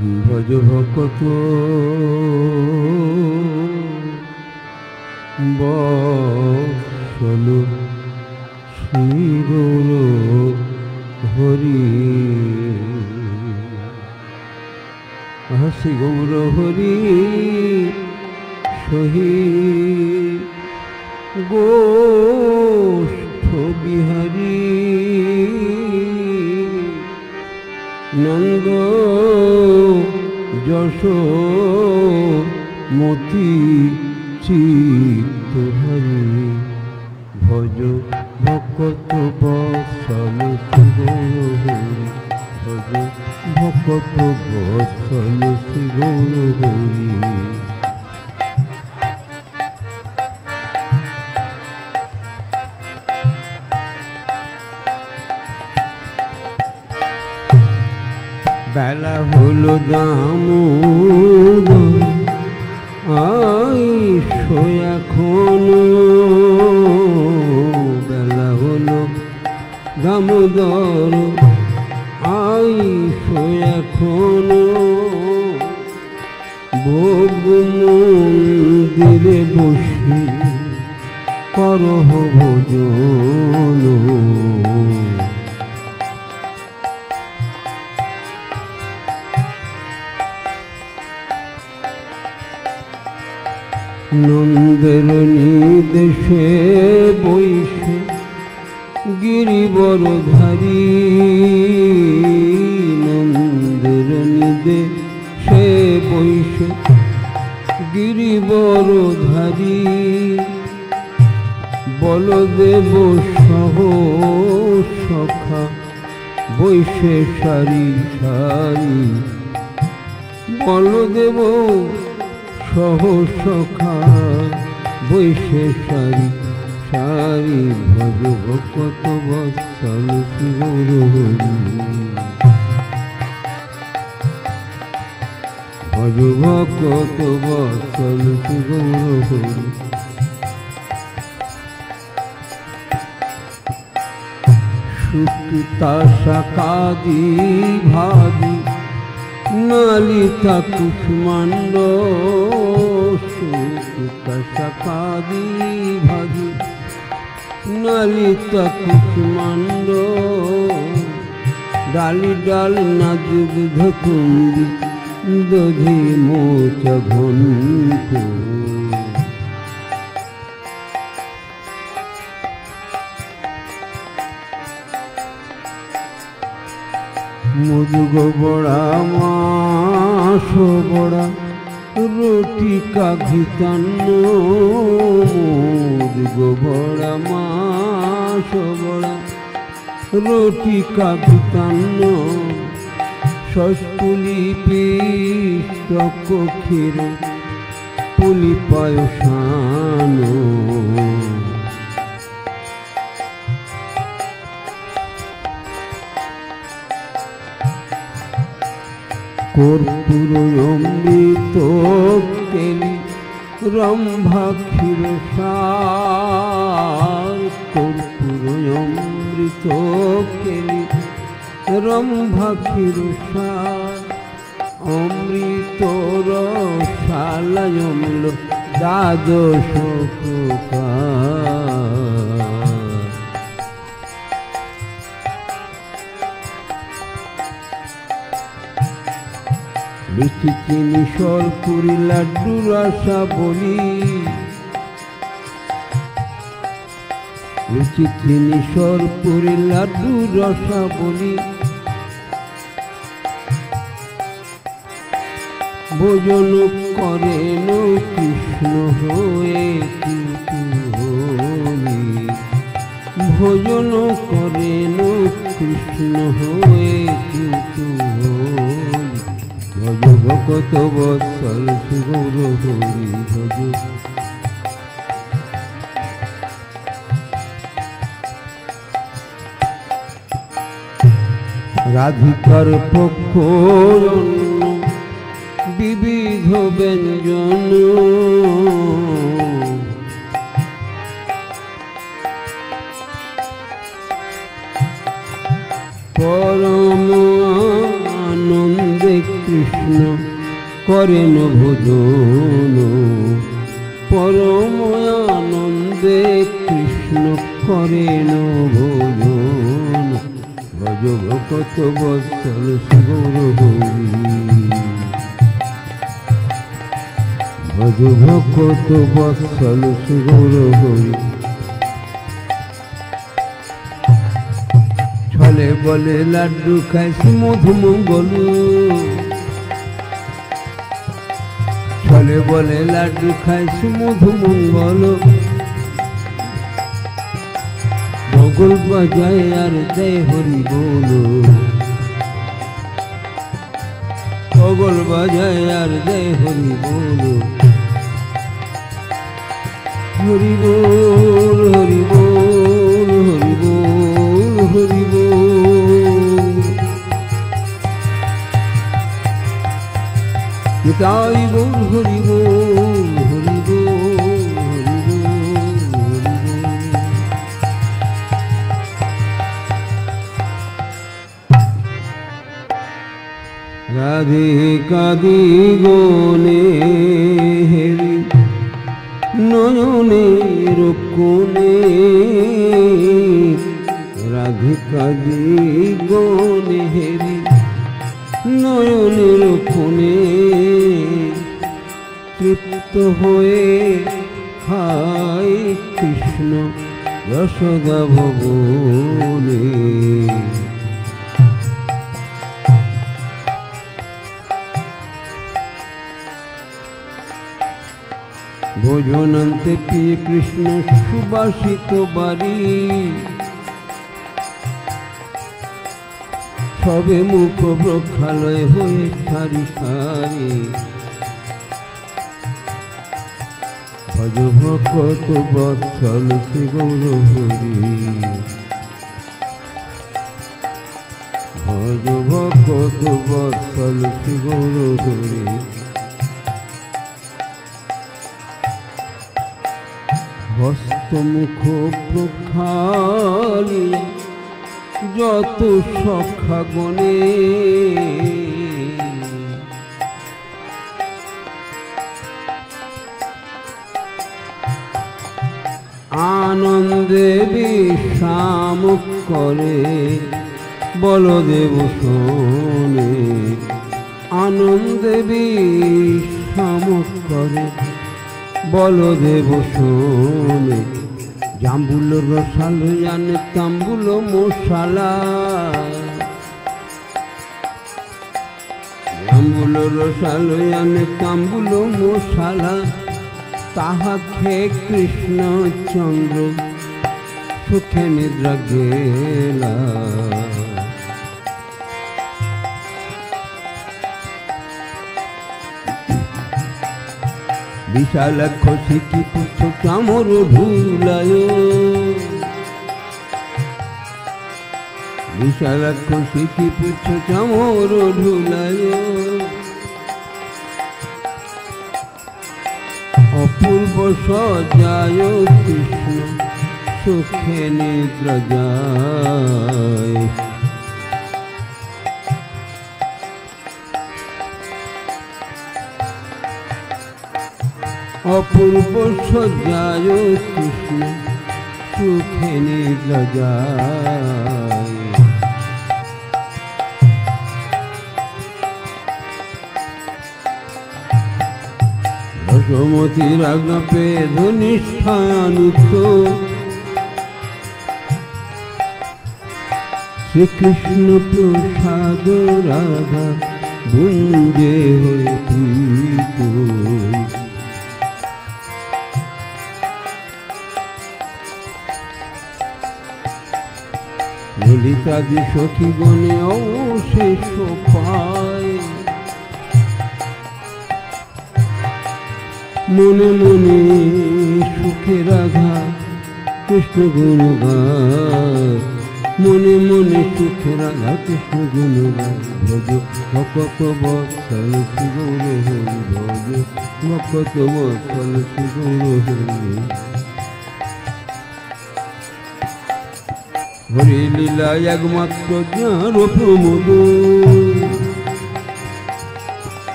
ভজ ভকত বৎসল শ্রী গৌর হরি। শ্রী গৌর হরি সহি গোষ্ঠ বিহারী নন্দ যশোমতি চিত্তহারি। ভজ ভকত বৎসল শ্রী গৌর হরি। ভজ ভকত বৎসল শ্রী গৌর হরি। বেলা হলো দামোদর আইসো এখন। বেলা হলো দামোদর আইসো এখন। ভোগ মন্দিরে বসে করহ ভোজন। নন্দের নিদেশে বৈশে গিরিবরধারী। নন্দের নিদেশে বৈশে গিরিবরধারী। বলদেব সহ সখা বৈশে সারি সারি। বলদেব সহ সখা বৈশে সারি সারি। ভজ ভকত বৎসল শ্রী গৌর হরি। ভজ ভকত বৎসল শ্রী গৌর হরি। সুক্তা শাকাদি ভাদি নালিতা কুষ্মাণ্ড। সুক্তা শাকাদি ভাদি নালিতা কুষ্মাণ্ড। ডালি ডাল নাযুগ্ধ কুন্দি দধি মোচ ঘণ্ট। মুদুগ বড়া মাস বড়া রুটি কাঘিতান্ন। মুদুগ বড়া মাস বড়া রুটি কাঘিতান্ন। ষষ্ঠুলি পিষ্টক ক্ষীর পুলি পায়সান। কর্পূর অমৃত কেলি রম্ভা ক্ষীর সার। কর্পূর অমৃত কেলি রম্ভা ক্ষীর সার। অমৃত রসালয় অম্ল দ্বাদশ প্রকার। লুচি চিনি সরপুরি লাড্ডু রসাবলি। লুচি চিনি সরপুরি লাড্ডু রসাবলি। ভোজন করেন কৃষ্ণ হয়ে কুতূহলী। ভোজন করেন কৃষ্ণ হয়ে কুতূহলী। ভজ ভকত বৎসল শ্রী গৌর হরি। ভজ রাধিকার পক্ষ বিবিধ ব্যঞ্জন। পরম আনন্দে কৃষ্ণ করেন ভোজন, পরম আনন্দে কৃষ্ণ করেন ভোজন। ভজ ভকত বৎসল গৌর হরি, ভজ ভকত বৎসল গৌর হরি। ছলে বলে লাড্ডু খাইছি মধু মঙ্গল, ছলে বলে লাড্ডু খাইছি মধু মঙ্গল। বগল বাজায় আর জয় হরি বল, বগল বাজায় আর জয় হরি বল। হরি বল হরি বল হরি বল হরি বল। নিতাই গৌর হরি বল হরি বল হরি বল হরি বল। রাধে কাদি গনে হেরি নয়নের কোণে, রাধে কাদি গনে হেরি নয়নের কোণে। তৃপ্ত হয়ে খায় কৃষ্ণ যশোদা ভবনে। ভোজনান্তে প্রিয় কৃষ্ণ সুবাসিত বাড়ি, সবে মুখ বৃক্ষালয় হয়ে সারি সারি। ভজ ভকত বৎসল শ্রী গৌর হরি, ভজ ভকত বৎসল শ্রী গৌর হরি। হস্তমুখ প্রক্ষালি যত সখা গণে, আনন্দে বিষাম করে বলদেব শোনে। আনন্দে বিষাম করে বলদেব শোনে। জাম্বুল রসালো জানে তাম্বুল মশালা, জাম্বুল রসালো জানে তাম্বুল মশালা। তাহা খেয়ে কৃষ্ণচন্দ্র সুখে নিদ্রা গেলা। বিশালাক্ষ সিকি পুচ্ছ চামর ধুলায়, বিশালাক্ষ সিকি পুচ্ছ চামর ধুলায়। অপূর্ব সজায় কৃষ্ণ সুখে নিদ্রা যায়। অপূর্ব সজ্জায় কৃষ্ণ সুখে নিদ্রা যায়। যশোমতীর আজ্ঞা পেয়ে ধনিষ্ঠানুক্ত শ্রীকৃষ্ণ প্রসাদ রাধা গুঞ্জে হয়ে প্রীত। ললিতাদি সখীগণে অবশেষ পায়, মনে মনে সুখে রাধা কৃষ্ণ গুণ গায়। মনে মনে সুখে রাধা কৃষ্ণ গুণ গায়। ভজ ভকত বৎসল শ্রী গৌর হরি, ভজ ভকত বৎসল শ্রী গৌর হরি। হরি লীলা একমাত্র যার প্রমোদ,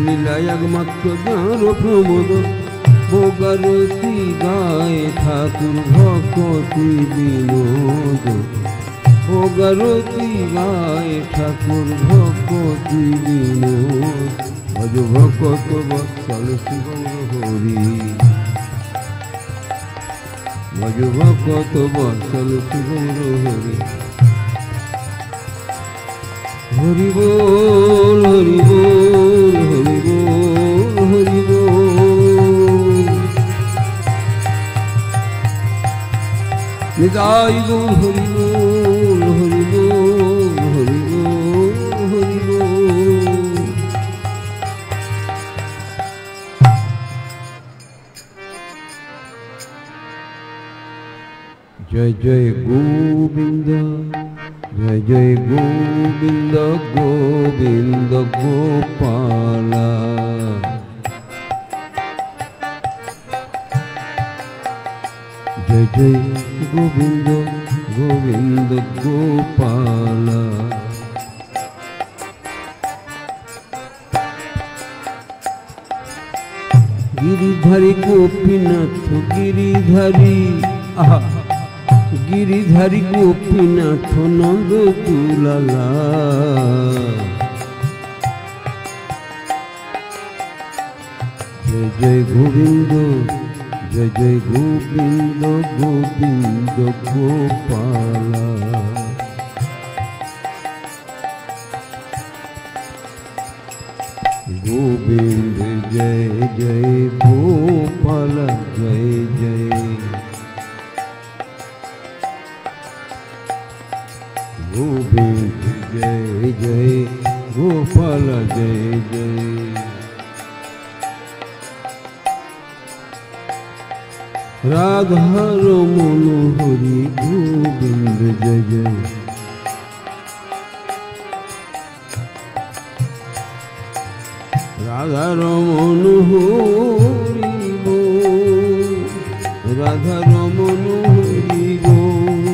লীলায় একমাত্র যার প্রমোদ ভোগারতি গায়ে ঠাকুর ভকতি বিনোদ ভোগারতি গায়ে ঠাকুর ভকতি বিনোদ ভজ ভকত বৎসল শিবঙ্গ হরি ভজ ভকত বৎসল শিবঙ্গ হরি হরি বল হরি বল হরি বল হরি বল নিতাই গৌর হরি বল হরি বল হরি বল হরি বল জয় জয় গোবিন্দ জয় জয় গোবিন্দ গোবিন্দ গোপালা জয় জয় গোবিন্দ গোবিন্দ গোপালা গিরিধারী গোপীনাথ গিরিধারী আহা गिरिधारी गोपीनाथ नंद दुलाला जय जय गोविंद जय जय गोविंद गोविंद गोपाला गोविंद जय जय गोपाल जय जय गोविंद जय जय गोपाल जय जय राधा रमण हरि गोविंद जय जय राधा रमण हरि बोल राधा रमण हरि बोल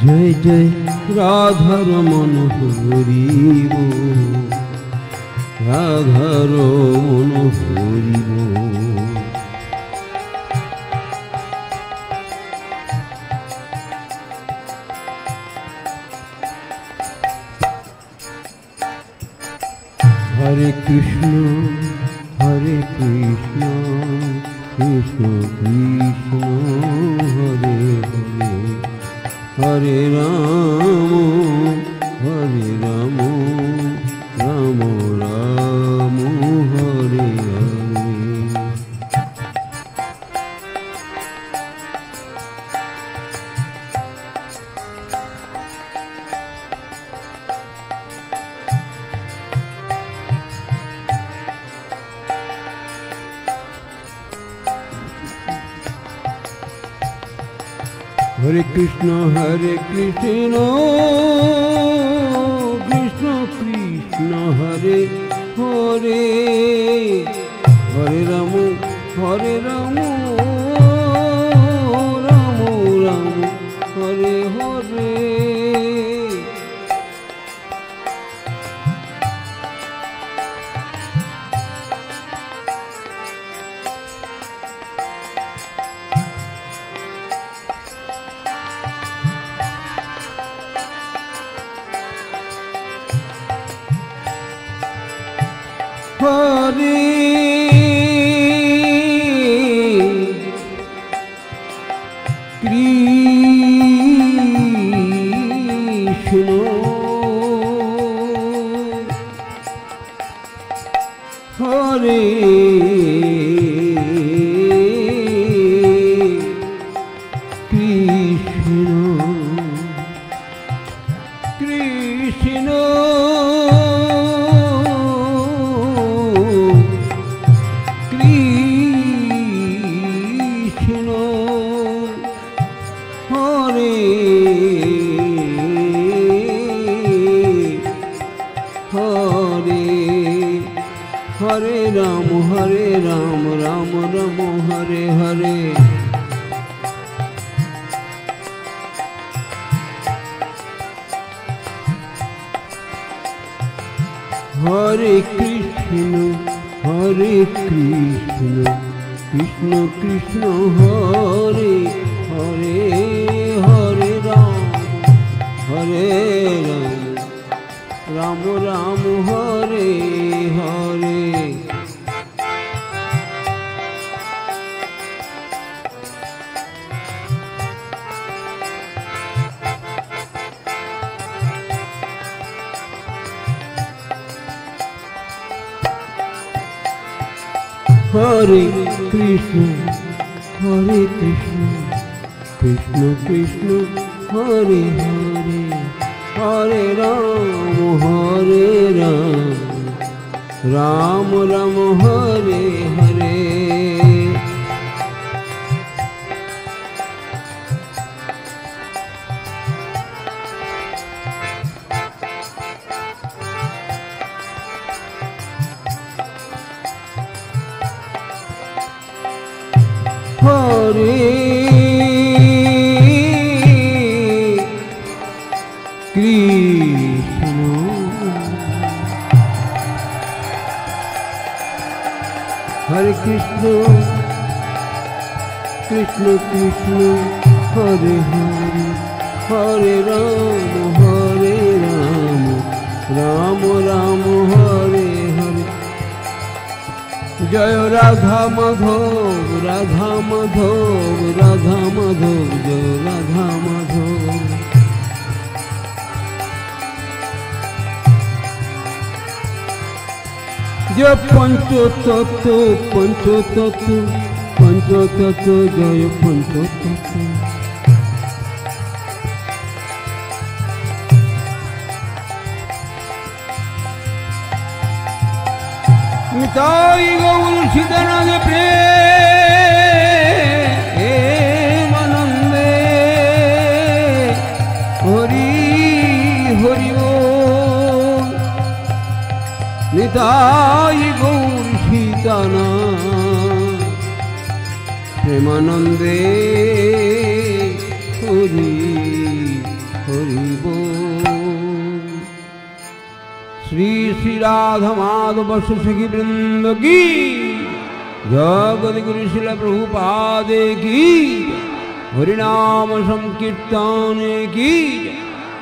जय जय राधा रमण हरि बोल राधा रमण हरि बोल हरे कृष्ण कृष्ण कृष्ण हरे हरे हरे राम राम राम हरे हरे हरे कृष्ण कृष्ण कृष्ण हरे हरे हरे राम राम राम हरे हरे हरे कृष्ण हरे कृष्ण हरे Ram Ram Ram Hare Hare Hare Krishna, Hare Krishna, Krishna Krishna, Hare Hare, Hare Ram, Hare Ram, Ram Ram, Hare Hare. Hare Krishna, Hare Krishna, Krishna Krishna, Hare Hare, Hare Ram, Hare Ram, Ram Ram, Hare Hare. Hare Krishna, Hare Krishna, Krishna Krishna, Hare Hare, Hare Ram, Hare Ram, Ram Ram, Hare Hare. Jai Radha Madhav, Radha Madhav, Radha Madhav, Jai Radha Madhav. Jai Pancho Tattva, Pancho Tattva, Pancho Tattva, Jai Pancho Tattva. Nitai Gaur Siddhananda Premanande, Hari Hari Bol. Nitai Gaur Siddhananda Premanande, Hari Hari Bol. Shri Shri Radha Madhava Saki Vrinda ki Jagad Guru Srila Prabhupada ki Harinama Sankirtane ki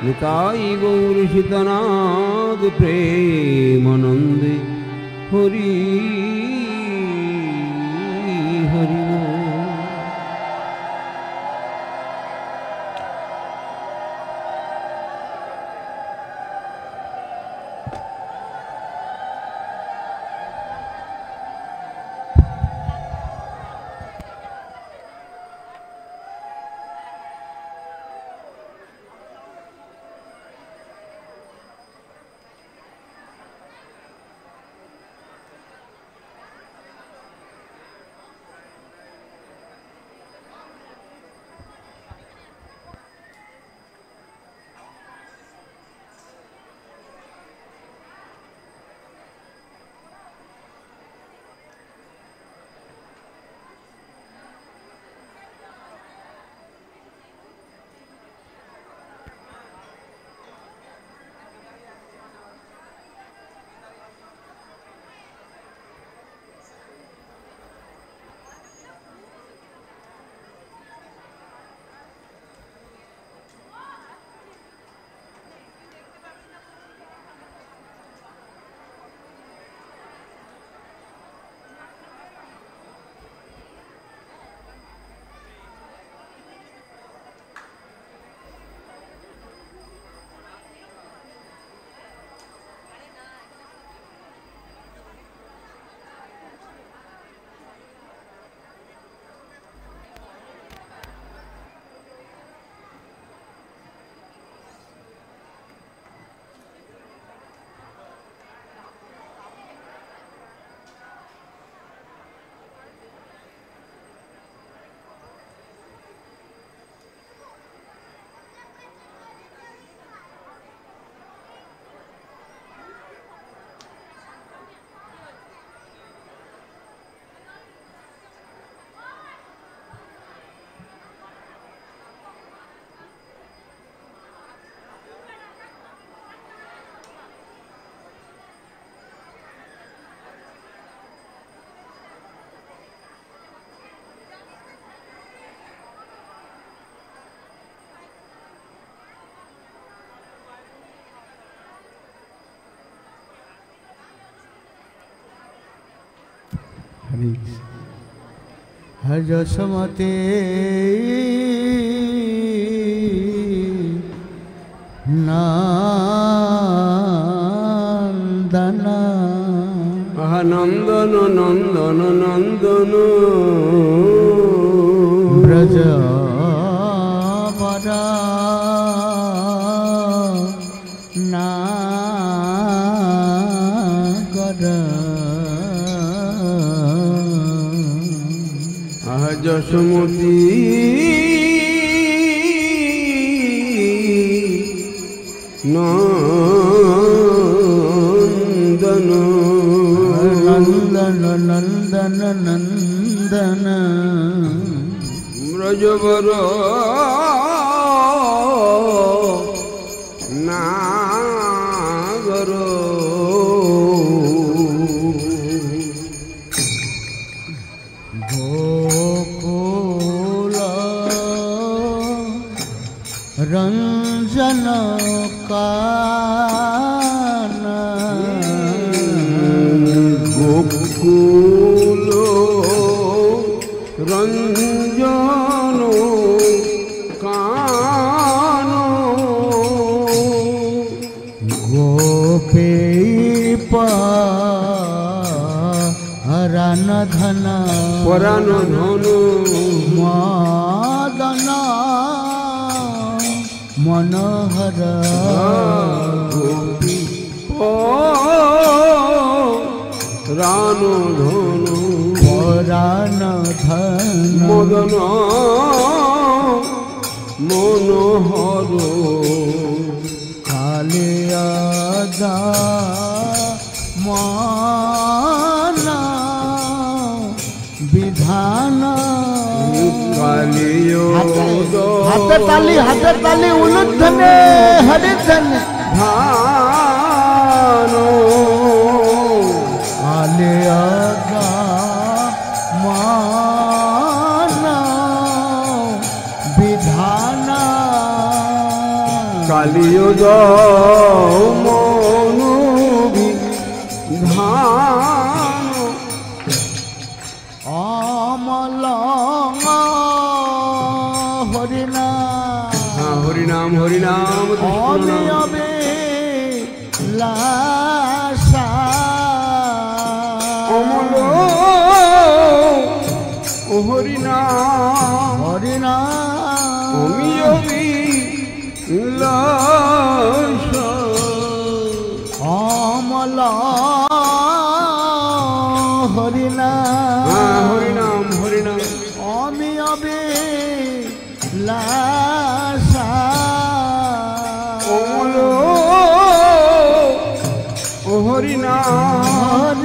Nitai Gaur Siddhananda Premanande, Hari Hari Bol. Hari हर जसमते नंदन नंदन नंदन नंदन ब्रज परा नागर जसमती नंदन नंदन नंदन नंदन ब्रजवर नागर गोकुल रंजन कान गोकुल रंजन कान गोपे परान धन परान धनु मदन मनोहर गोपी रान धनु परान धन मदन मनोहर कालिया मान विधान हाथ ताली उलुद्धने हरिधन भानो कालिया मान विधान कालियोद मनु विधान अमल हरिनाम हरिनाम अबे अबे लाशा अमल हरिनाम अमी अबी लाशा अमल हरिनाम अमी अबे लाशा हरिनाम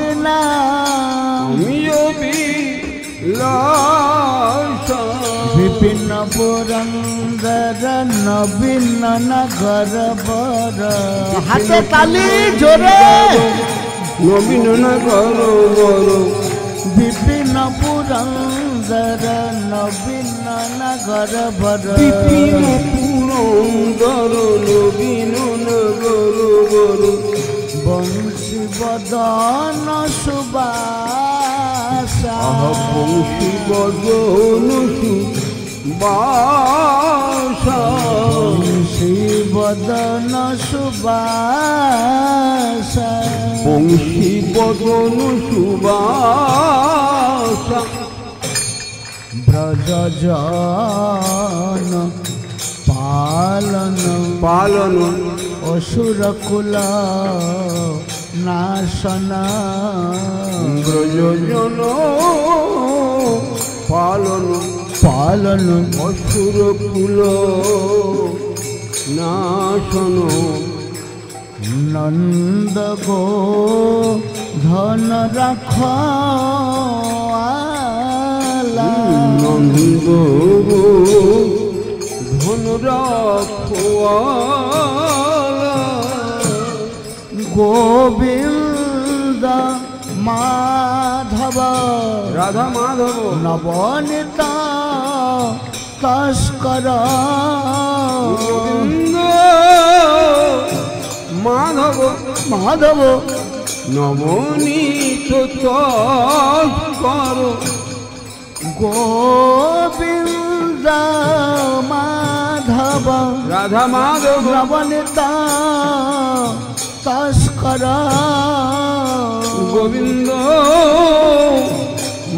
विपिन पुरंदर नवीन नगर बर हाथे ताली जोरे नवीन नगर बर विपिन पुरंदर नवीन नगर बर विपिन पुरंदर नवीन नगर बर बंशी बदन सुबासा बंशी बदन सुबासा बंशी बदन सुबासा बंशी बदन सुबासा ब्रज जन पालन पालन असुर कुल नाशन ब्रज जन पालन पालन असुर कुल नाशन नंद गो धन रख नंद गो धन रखवाला गोविंद माधव राधा माधव नवनीत तस्कर गोविंद माधव माधव नवनीत তৎকর গোবিন্দ মাধব রাধা মাধব নবনীতা তস্কর গোবিন্দ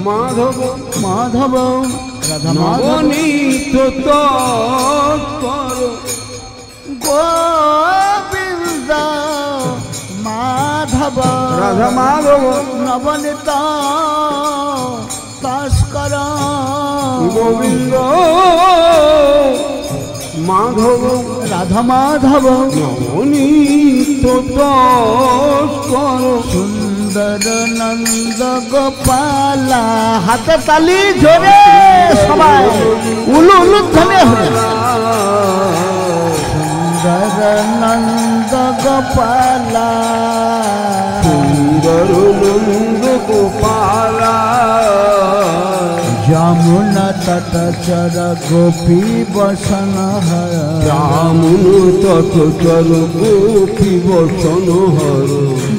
মাধব মাধব রাধা মাধব নবনীত তৎকর গোবিন্দ মাধব রাধা মাধব নবনীতা তস্কর গোবিন্দ মাধব রাধা মাধব নবনীত তৎকর সুন্দর নন্দ গোপালা হাতে তালি জোরে সবাই উলু উলু ধ্বনি হবে সুন্দর নন্দ গোপালা সুন্দর নন্দ গোপালা যমুনা তট চর গোপী বসন হর যমুনা তট চর গোপী বসন হর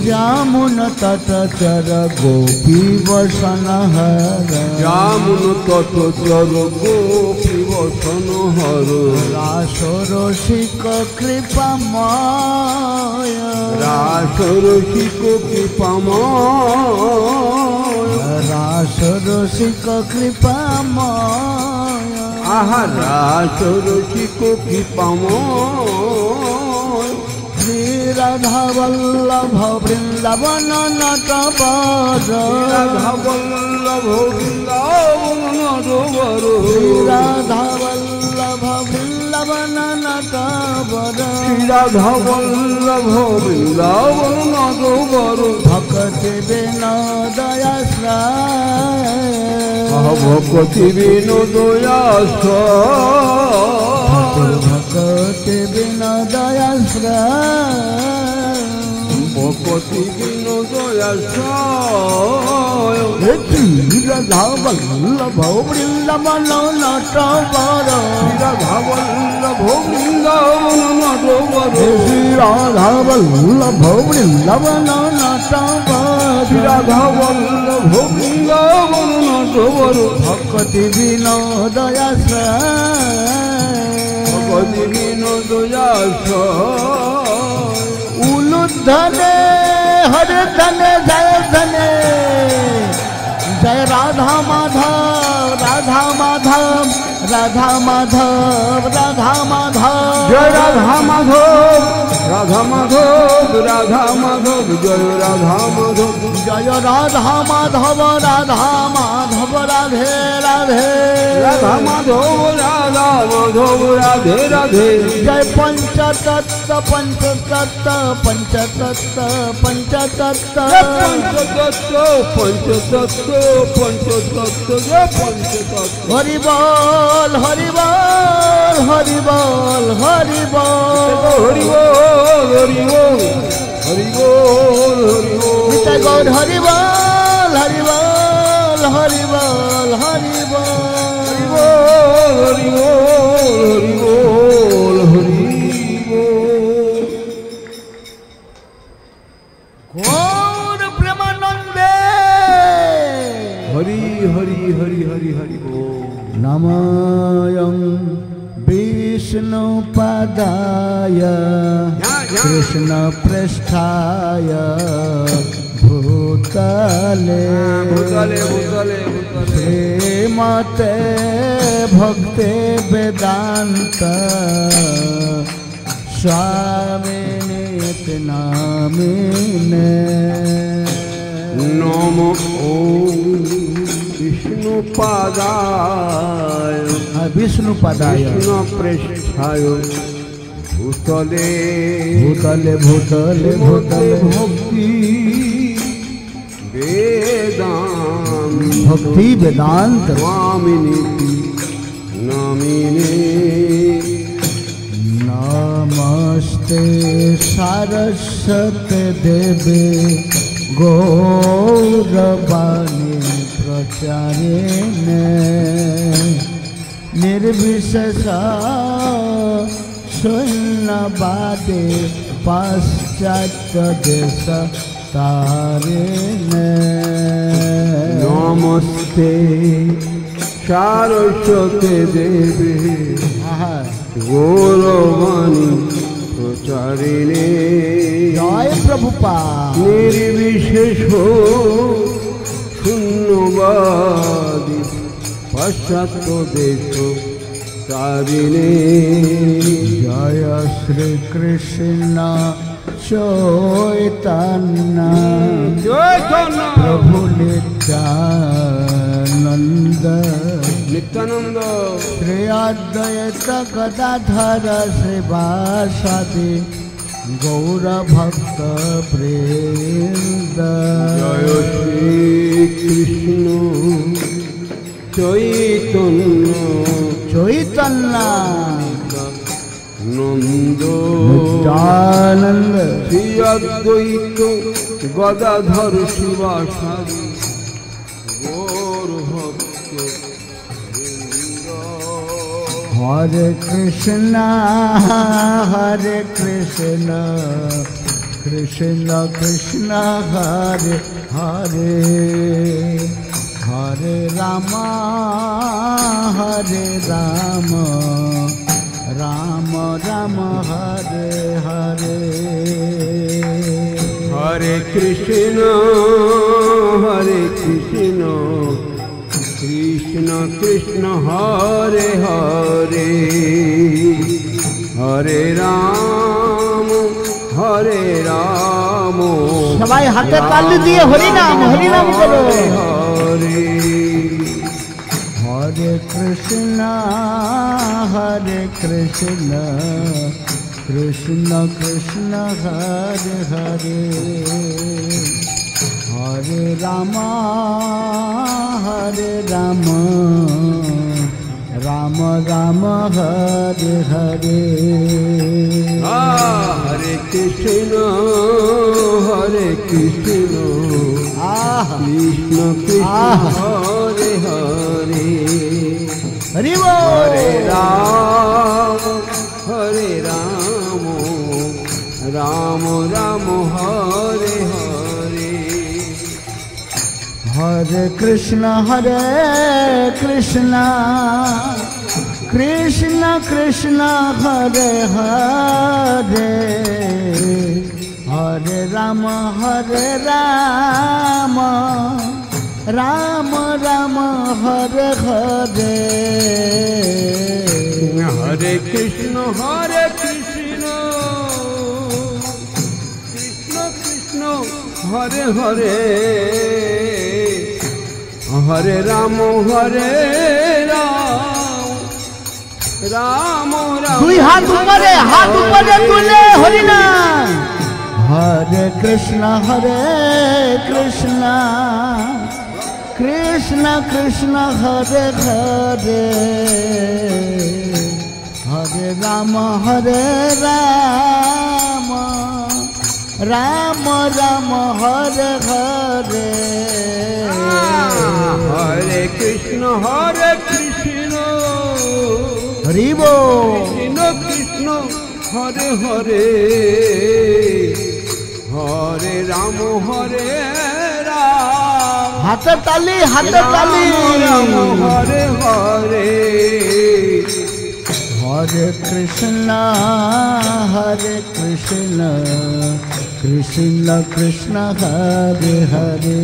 যমুনা তট চর গোপী বসন হর যমুনা তট চর গোপী বসন হর রাস রসিক কৃপাময় রাস রসিক কৃপাময় রাস রসিক কৃপাময় আহা রাস রসিক কৃপাময় শ্রী রাধা বল্লভ বৃন্দাবন নটবর রাধা বল্লভ বৃন্দাবন নটবর রাধা বল্লভ বৃন্দাবন নটবর রাধা বল্লভ বৃন্দাবন নটবর ভক্তি বিনোদয়াশ্রয় ভক্তি বিনোদয়াশ্রয় ভক্তি বিনোদয়াশ্রয় ভক্তি বিনোদয়াশ্রয় রাধা বল্লভ বৃন্দাবন নটবর রাধা বল্লভ বৃন্দাবন নটবর শ্রী রাধা বল্লভ বৃন্দাবন নটবর রাধা বল্লভ বৃন্দাবন নটবর ভক্তি বিনোদয়াশ্রয় ভক্তি বিনোদয়াশ্রয় উলুধনে হর ধনে জয় ধনে জয় রাধা মাধব রাধা মাধব রাধা মাধব রাধা মাধব জয় রাধা মাধব রাধা মাধব রাধা মাধব জয় রাধা মাধব জয় রাধা মাধব রাধা মাধব রাধে রাধে রাধা মাধব রাধা মাধব রাধে রাধে জয় পঞ্চতত্ত্ব পঞ্চতত্ত্ব পঞ্চতত্ত্ব পঞ্চতত্ত্ব পঞ্চতত্ত্ব পঞ্চতত্ত্ব পঞ্চতত্ত্ব জয় পঞ্চতত্ত্ব হরি বল হরি বল হরি বল হরি বল হরি বল হরি বল হরি বল হরি বল নিতাই গৌর হরি বল হরি বল হরি বল হরি বল হরি বল হরি বল হরি বল গৌর প্রেমানন্দে হরি হরি হরি হরি হরি বল নময়ং বিষ্ণু পদায় কৃষ্ণ পৃষ্ঠায় ভূতলে ভূতলে ভূতলে ভূতলে শ্রীমতে ভক্তি বেদান্ত স্বামিনীতি নামিনে নম ওম বিষ্ণু পাদায় বিষ্ণু পদায় কৃষ্ণ পৃষ্ঠায় ভূতলে ভূতলে ভূতলে ভূতলে ভক্তি বেদান্ত ভক্তি বেদান্ত স্বামিনীতি নামিনে নমস্তে সারস্বতে দেবে গৌরবাণী প্রচারিণে निर्विशेष शून्यवादे पाश्चात्य देश तारिणे नमस्ते सारस्वते देवी गौरवाणी प्रचारिणे जय प्रभुपाद निर्विशेष शून्यवादी पाश्चात्य देश तारिणे जय श्री कृष्ण चैतन्य प्रभु नित्यानंद नित्यानंद श्री अद्वैत गदाधर श्रीवासादि गौर भक्त वृंद जय श्री कृष्ण चैतन्य चैतन्य नंद नित्यानंद श्री अद्वैत गदाधर शिवासादि गौर भक्त वृंद हरे कृष्ण कृष्ण कृष्ण हरे हरे हरे राम राम राम हरे हरे हरे कृष्ण कृष्ण कृष्ण हरे हरे हरे राम সবাই হাতে তালি দিয়ে হরি নাম করো हरे हरे कृष्ण कृष्ण कृष्ण हरे हरे हरे राम राम राम हरे हरे हरे कृष्ण कृष्ण कृष्ण हरे हरे हरि हरे राम राम राम हरे हरे हरे कृष्ण कृष्ण कृष्ण हरे हरे हरे राम राम राम हरे हरे हरे कृष्ण कृष्ण कृष्ण हरे हरे हरे राम राम दुई हाथ ऊपरे तुले हरि नाम हरे कृष्ण कृष्ण कृष्ण हरे हरे हरे राम राम राम हरे हरे हरे कृष्ण हरि बोल कृष्ण हरे हरे हरे राम हाथ ताली राम हरे हरे हरे कृष्ण कृष्ण कृष्ण हरे हरे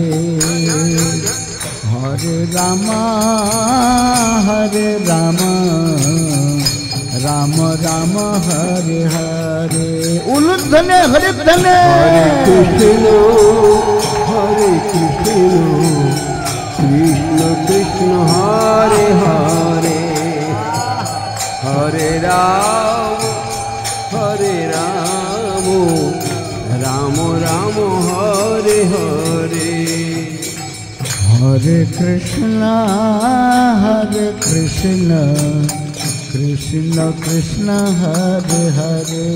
हरे राम राम राम हरे हरे उलुध्वने हरिध्वने कृष्ण कृष्ण कृष्ण हरे हरे हरे राम राम राम हरे हरे हरे कृष्ण कृष्ण कृष्ण हरे हरे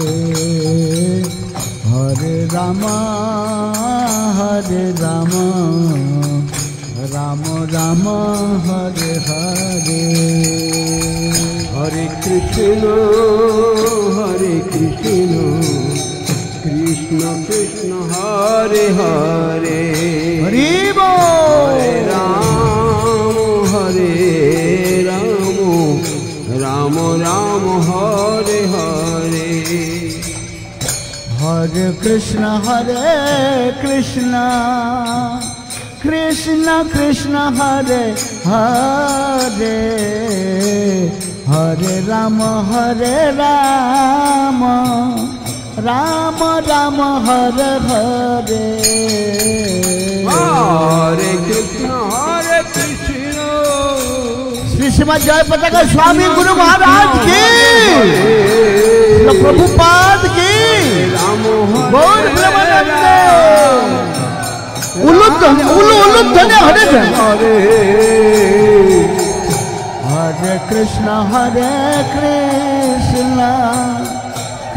हरे राम राम राम हरे हरे हरे कृष्ण कृष्ण কৃষ্ণ কৃষ্ণ হরে হরে হরি হরে বল রাম রাম রাম হরে হরে হরে কৃষ্ণ কৃষ্ণ কৃষ্ণ হরে হরে হরে রাম রাম রাম হরে হরে হরে কৃষ্ণ কৃষ্ণ श्री श्रीमद जय पताका स्वामी गुरु महाराज की प्रभुपाद की राम गौर प्रेमानंद उल्लुध्वनि हरे हरे हरे कृष्ण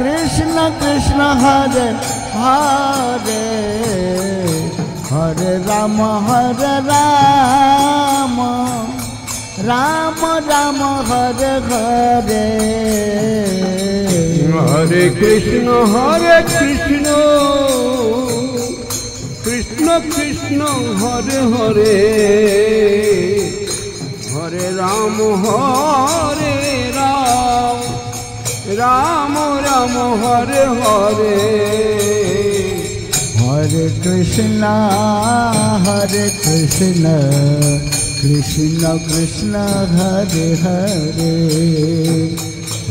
कृष्ण कृष्ण हरे हरे हरे राम राम राम हरे हरे हरे कृष्ण कृष्ण कृष्ण हरे हरे हरे राम राम राम हरे हरे हरे कृष्ण कृष्ण कृष्ण हरे हरे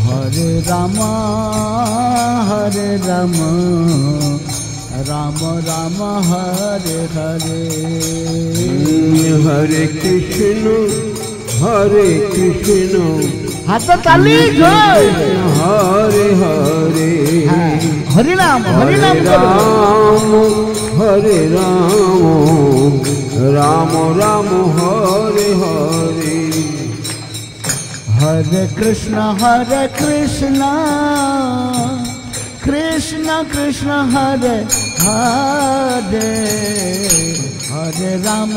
हरे राम राम राम हरे हरे हरे कृष्ण हाथ ताली हरे हरे हरि नाम हरे राम राम हरे हरे हरे कृष्ण कृष्ण कृष्ण हरे हरे हरे राम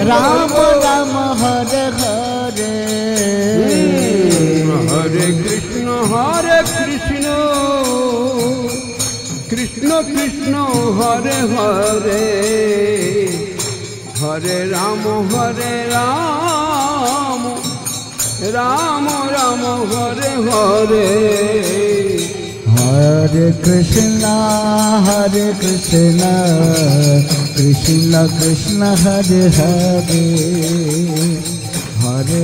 राम राम हरे हरे हरे कृष्ण कृष्ण कृष्ण हरे हरे हरे राम राम राम हरे हरे हरे कृष्ण कृष्ण कृष्ण हरे हरे हरे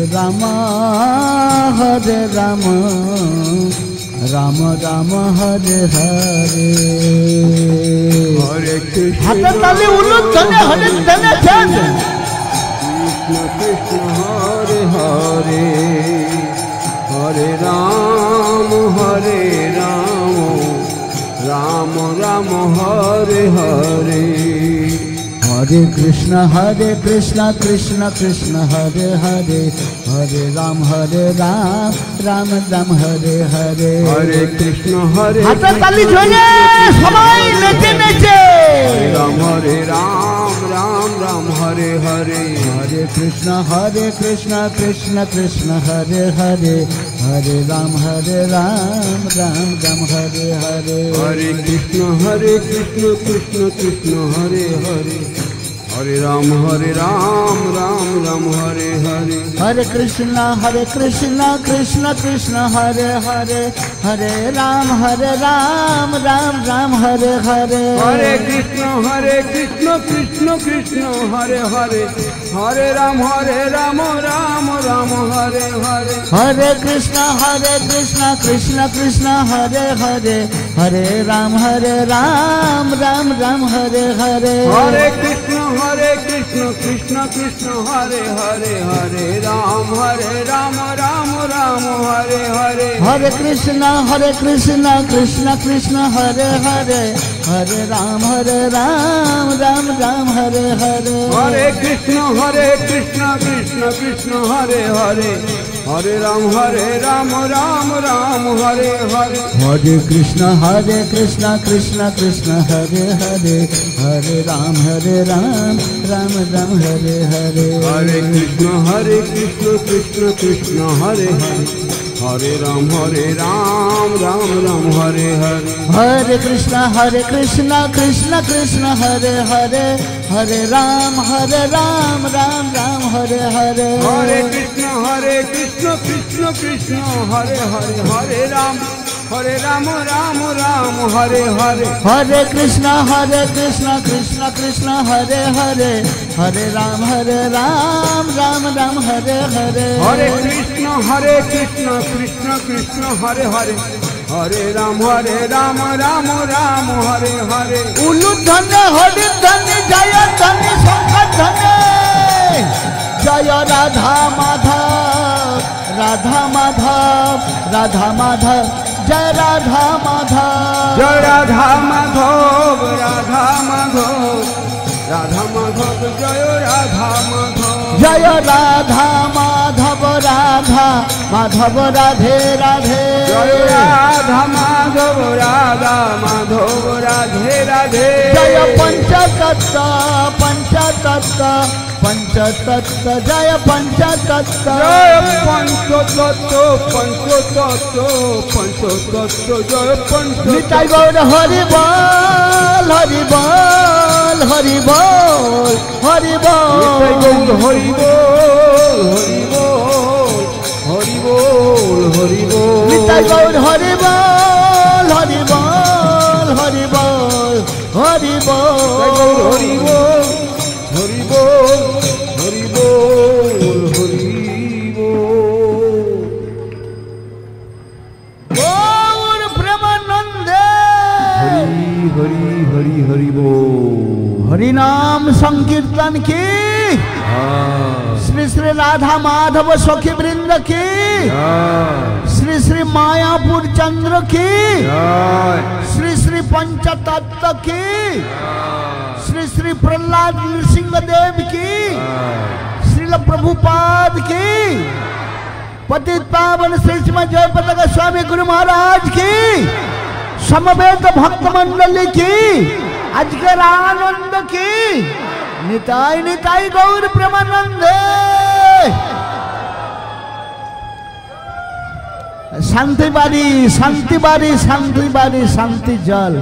राम राम राम हरे हरे हरे कृष्ण हाथ ताली उल्लुध्वनि हरे धने कृष्ण कृष्ण हरे हरे हरे राम राम राम हरे हरे हरे कृष्ण कृष्ण कृष्ण हरे हरे हरे राम राम राम हरे हरे हरे कृष्ण हाथ ताली जोड़े सबाई नेचे नेचे राम राम राम हरे हरे हरे कृष्ण कृष्ण कृष्ण हरे हरे हरे राम राम राम हरे हरे हरे कृष्ण कृष्ण कृष्ण हरे हरे हरे राम राम राम हरे हरे हरे कृष्ण कृष्ण कृष्ण हरे हरे हरे राम राम राम हरे हरे हरे कृष्ण कृष्ण कृष्ण हरे हरे हरे राम राम राम हरे हरे हरे कृष्ण कृष्ण कृष्ण हरे हरे हरे राम राम राम हरे हरे हरे कृष्ण कृष्ण कृष्ण हरे हरे हरे राम राम राम हरे हरे हरे कृष्ण कृष्ण कृष्ण हरे हरे हरे राम राम राम हरे हरे हरे कृष्ण कृष्ण कृष्ण हरे हरे हरे राम राम राम हरे हरे हरे कृष्ण कृष्ण कृष्ण हरे हरे हरे राम राम राम हरे हरे हरे कृष्ण कृष्ण कृष्ण हरे हरे हरे राम राम राम हरे हरे हरे कृष्ण कृष्ण कृष्ण हरे हरे हरे राम राम राम हरे हरे हरे कृष्ण कृष्ण कृष्ण हरे हरे हरे राम राम राम हरे हरे हरे कृष्ण कृष्ण कृष्ण हरे हरे हरे राम राम राम हरे हरे हरे कृष्ण कृष्ण कृष्ण हरे हरे हरे राम राम हरे हरे उलू धन हरि धन जय धन शंकर धन जय राधा माधव राधा माधव राधा माधव जय राधा माधव जय राधा माधव राधा माधव राधा माधव जय राधा माधव जय राधा माधव राधा माधव राधे राधे जय राधा माधव राधा माधव राधे राधे जय पंचतत्व पंचतत्व पंचतत्व जय पंचतत्व जय पंचतत्व पंचतत्व पंचतत्व जय पंचतत्व निताई गौर हरि बोल हरि बोल हरि बोल हरि बोल हरि बोल हरि बोल हरि बोल हरि बोल निताई गौर हरि बोल हरि बोल हरि बोल हरि बोल हरि बोल हरि बोल हरि बोल हरि बोल गौर प्रेमानंदे हरि हरि हरि हरि बोल हरि नाम संकीर्तन की श्री श्री राधा माधव सखी वृंद की श्री श्री मायापुर चंद्र की श्री श्री पंचतत्व की श्री श्री प्रहलाद नृसिंह देव की श्रील प्रभुपाद की पतित पावन श्री श्रीमद जयपताका स्वामी गुरु महाराज की समवेत भक्त मंडली की अजगर आनंद की निताई निताई गौर प्रेमानंदे शांति बारी शांति बारी शांति बारी शांति जल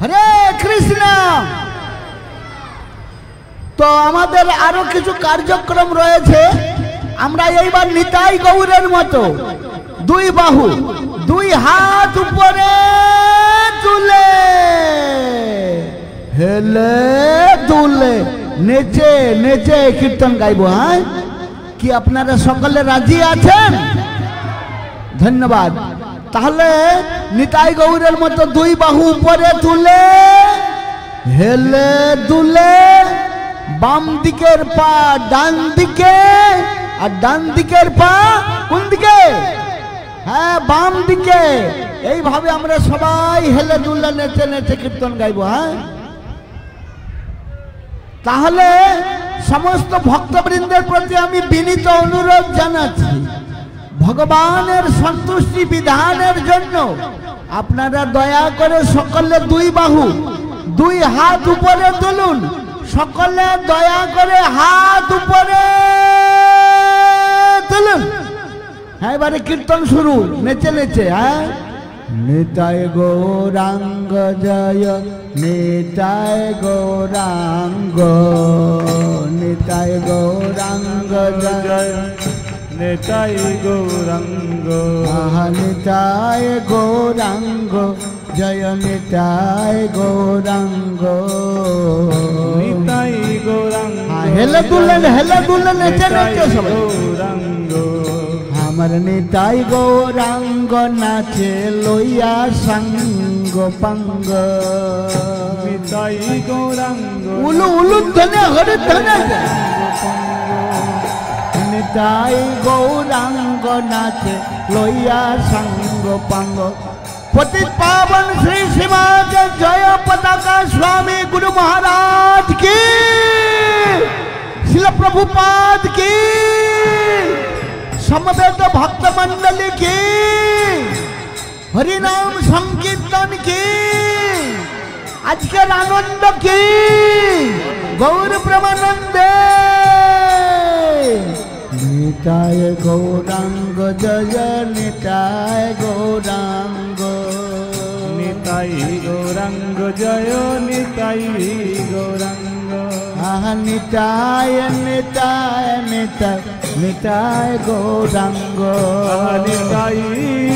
हरे कृष्ण तो আমাদের আরো কিছু কার্যক্রম রয়েছে আমরা এইবার নিতাই গৌরের মতো দুই বাহু দুই হাত উপরে তুলে হেলে দুলে নেচে নেচে কীর্তন গাইবো হ্যাঁ কি আপনারা সকলে রাজি আছেন ধন্যবাদ তাহলে নিতাই গৌরের মতো দুই বাহু উপরে তুলে হেলে দুলে বাম দিকের পা ডান দিকে আর ডান দিকের পা কোন দিকে হ্যাঁ বাম দিকে এইভাবে আমরা সবাই হেলে দুলে নেচে নেচে কীর্তন গাইবো হ্যাঁ তাহলে সমস্ত ভক্তবৃন্দের প্রতি আমি বিনীত অনুরোধ জানাচ্ছি ভগবানের সন্তুষ্টি বিধানের জন্য আপনারা দয়া করে সকলে দুই বাহু দুই হাত উপরে তুলুন সকলে দয়া করে হাত উপরে তুলুন হ্যাঁ এবারে কীর্তন শুরু নেচে নেচে হ্যাঁ নিতাই গৌরাঙ্গ জয় নিতাই গৌরাঙ্গ নিতাই গৌরাঙ্গ জয় নিতাই গৌরাঙ্গ নিতাই গৌরাঙ্গ জয় নিতাই গৌরাঙ্গ নিতাই গৌরাঙ্গ হেলে দুলে নেচে নেচে সবাই গৌরাঙ্গ আমার নিতাই গৌরাঙ্গ নাচে লইয়া সাঙ্গ পাঙ্গ নিতাই গৌরাঙ্গ উলু উলু ধনে হরে ধনে নিতাই গৌরাঙ্গ নাচে লইয়া সাঙ্গ পাঙ্গ পতিত পাবন শ্রী শ্রীমাদ জয় পতাকা স্বামী গুরু महाराज की शिल प्रभुपाद की समवेत भक्त मंडली की हरिनाम संकीर्तन की আজকের আনন্দ কি গৌর প্রেমানন্দে নিতায় গৌরাঙ্গ জয় নিতায় গৌরাঙ্গ নিতাই গৌরাঙ্গ জয় নিতাই গৌরাঙ্গ নিতায় নিতায় নিতায় নিতায় গৌরাঙ্গ নিতাই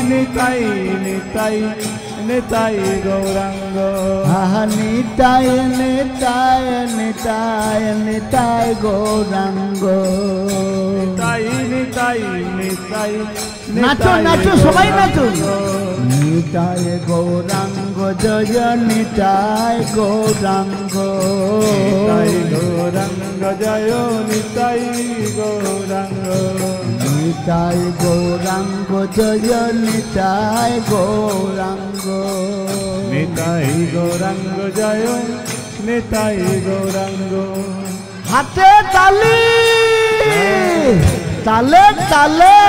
নিতাই নিতাই নিতাই গৌরাঙ্গ নিতায় নিতায় নিতায় নিতায় গৌরাঙ্গ নিতাই নিতাই নিতাই নাচো নাচো সবাই নাচো নিতায় গৌরাঙ্গ জয় নিতায় গৌরাঙ্গ নিতাই গৌরাঙ্গ জয় নিতাই গৌরাঙ্গ নিতাই গৌরাঙ্গ জয় নিতাই গৌরাঙ্গ নিতাই গৌরাঙ্গ জয় নিতাই গৌরাঙ্গ হাতে তালি তালে তালে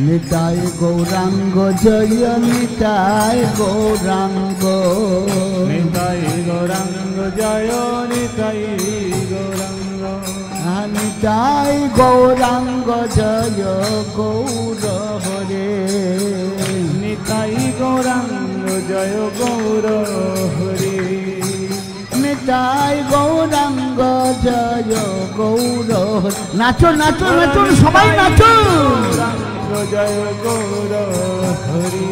নিতাই গৌরাঙ্গ জয় নিতাই গৌরাঙ্গ নিতাই গৌরাঙ্গ জয় নিতাই গৌরাঙ্গ নিতাই গৌরাঙ্গ জয় গৌর হরে নিতাই গৌরাঙ্গ জয় গৌর হরি নিতাই গৌরাঙ্গ জয় গৌর হরে নাচো নাচো নাচো সবাই নাচো গৌরাঙ্গ জয় গৌর হরি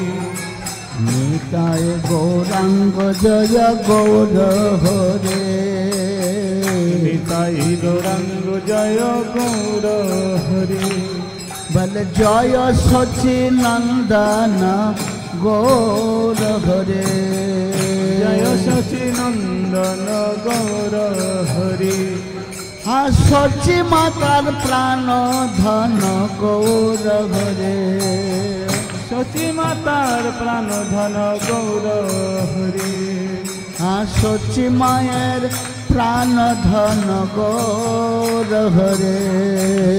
নিতাই গৌরাঙ্গ জয় গৌর হরে নিতাই গৌরাঙ্গ জয় গৌর হরি বল জয় সচি নন্দন গৌর হরে জয় শচী নন্দন গৌর হরি সচি মাতার প্রাণ ধন গৌর হরে শচী মাতার প্রাণ ধন গৌর হরি সচি মায়ের প্রাণ ধন গৌর হরে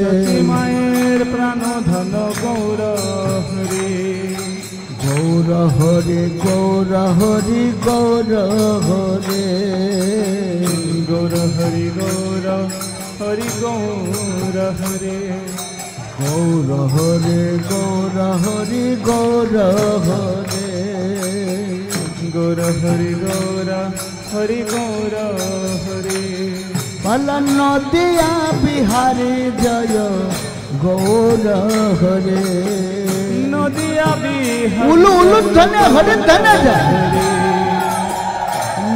শচী মায়ের প্রাণ ধন গৌর হরি গৌর হরে গৌর হরি গৌর হরে গৌর হরি গৌর হরি গৌর হরে গৌর হরে গৌর হরি গৌর হরে গৌর হরি গৌর হরি গৌর হরে বল নদিয়া বিহারে জয় গৌর হরে নদিয়া বিহার উলু উলু ধনে হরে ধনে যায়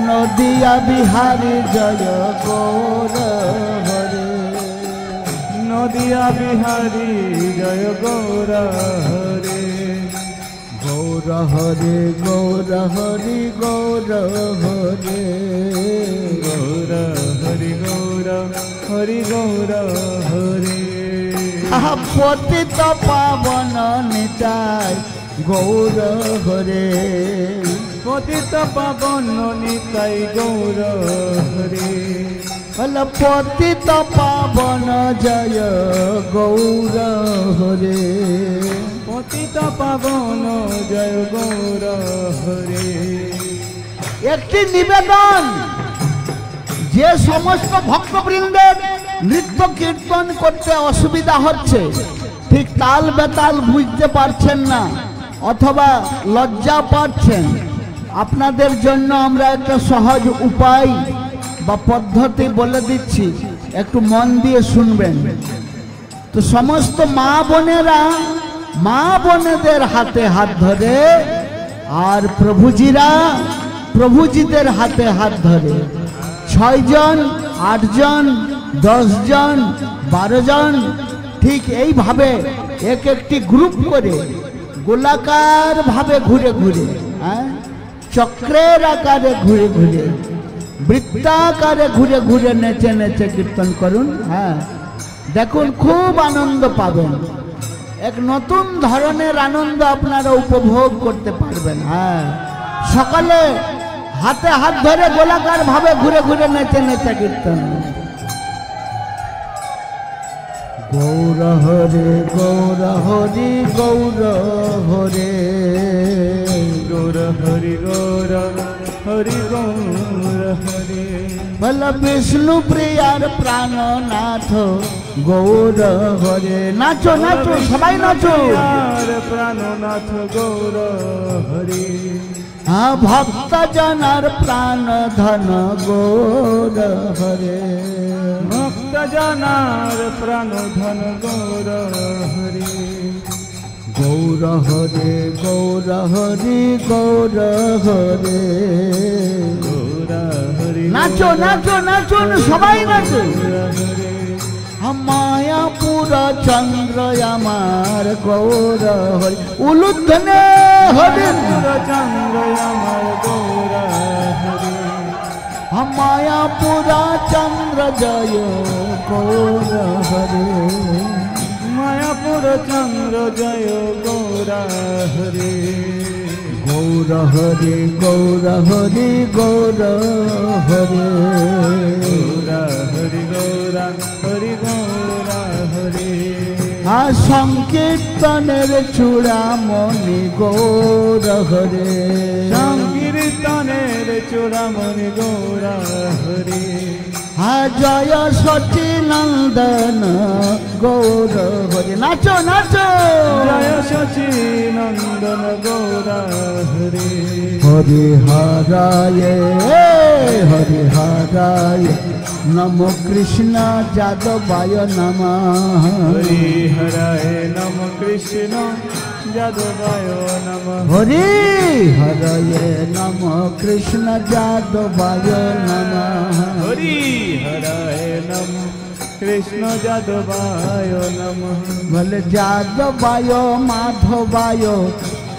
নদিয়া বিহারে জয় গৌর হরে নদিয়া বিহারী জয় গৌর হরে গৌর হরে গৌর হরি গৌর হরে গৌর হরি গৌর হরি গৌর হরে পতিত পাবন নিতাই গৌর হরে পতিত পাবন নিতাই গৌর হরে বল পতিত পাবন জয় গৌর হরে পতিত পাবন জয় গৌর হরে একটি নিবেদন যে সমস্ত ভক্তবৃন্দের নৃত্য কীর্তন করতে অসুবিধা হচ্ছে, ঠিক তাল বেতাল বুঝতে পারছেন না অথবা লজ্জা পাচ্ছেন, আপনাদের জন্য আমরা একটা সহজ উপায় বা পদ্ধতি বলে দিচ্ছি। একটু মন দিয়ে শুনবেন। তো সমস্ত মা বোনেরা মা বোনেদের হাতে হাত ধরে, আর প্রভুজিরা প্রভুজিদের হাতে হাত ধরে। 6 জন 8 জন 10 জন 12 জন ঠিক এইভাবে এক একটি গ্রুপ করে গোলাকার ভাবে ঘুরে ঘুরে, চক্রের আকারে ঘুরে ঘুরে, বৃত্তাকারে ঘুরে ঘুরে নেচে নেচে কীর্তন করুন। দেখুন খুব আনন্দ পাবেন, এক নতুন ধরনের আনন্দ আপনারা উপভোগ করতে পারবেন। সকালে হাতে হাত ধরে গোলাকার ভাবে ঘুরে ঘুরে নেচে নেচে কীর্তন। গৌর হরে গৌর হরি গৌর হরে, গৌর হরি গৌর হরি গৌর হরি। বল বিষ্ণু প্রিয়ার প্রাণনাথ গৌর হরে। নাচো নাচো সবাই নাচো। প্রাণনাথ গৌর হরি। ভক্ত জনার প্রাণ ধন গৌর হরে। ভক্ত জনার প্রাণ ধন গৌর হরি। গৌর হরে গৌর হরি গৌর হরে। গৌর হরি। নাচো নাচো নাচো সবাই নাচো। মায়াপুর চন্দ্র আমার গৌর হরি। উলুধ্বনে হরি চন্দ্র আমার গৌর হরি। মায়াপুর চন্দ্র জয় গৌর হরি। মায়াপুর চন্দ্র জয় গৌর হরি। গৌর হরি গৌর হরি গৌর হরি। গৌর হরি গৌর হরি গৌর হরি। সংকীর্তনের চূড়ামণি গৌর হরে। সংকীর্তনের চূড়ামণি গৌর হরি। জয় সচিনন্দন গৌর হরে। নাচো নাচো। জয় সচিনন্দন গৌর হরি। হরি হরায় হরি হরায় নম কৃষ্ণ যাদবায় নমঃ। হরি হরায় নম কৃষ্ণ যাদবায় নমঃ। হরি হরায় নম কৃষ্ণ যাদবায় নমঃ। হরি হরায় নম কৃষ্ণ যাদবায় নমঃ। বলে যাদবায় মাধবায়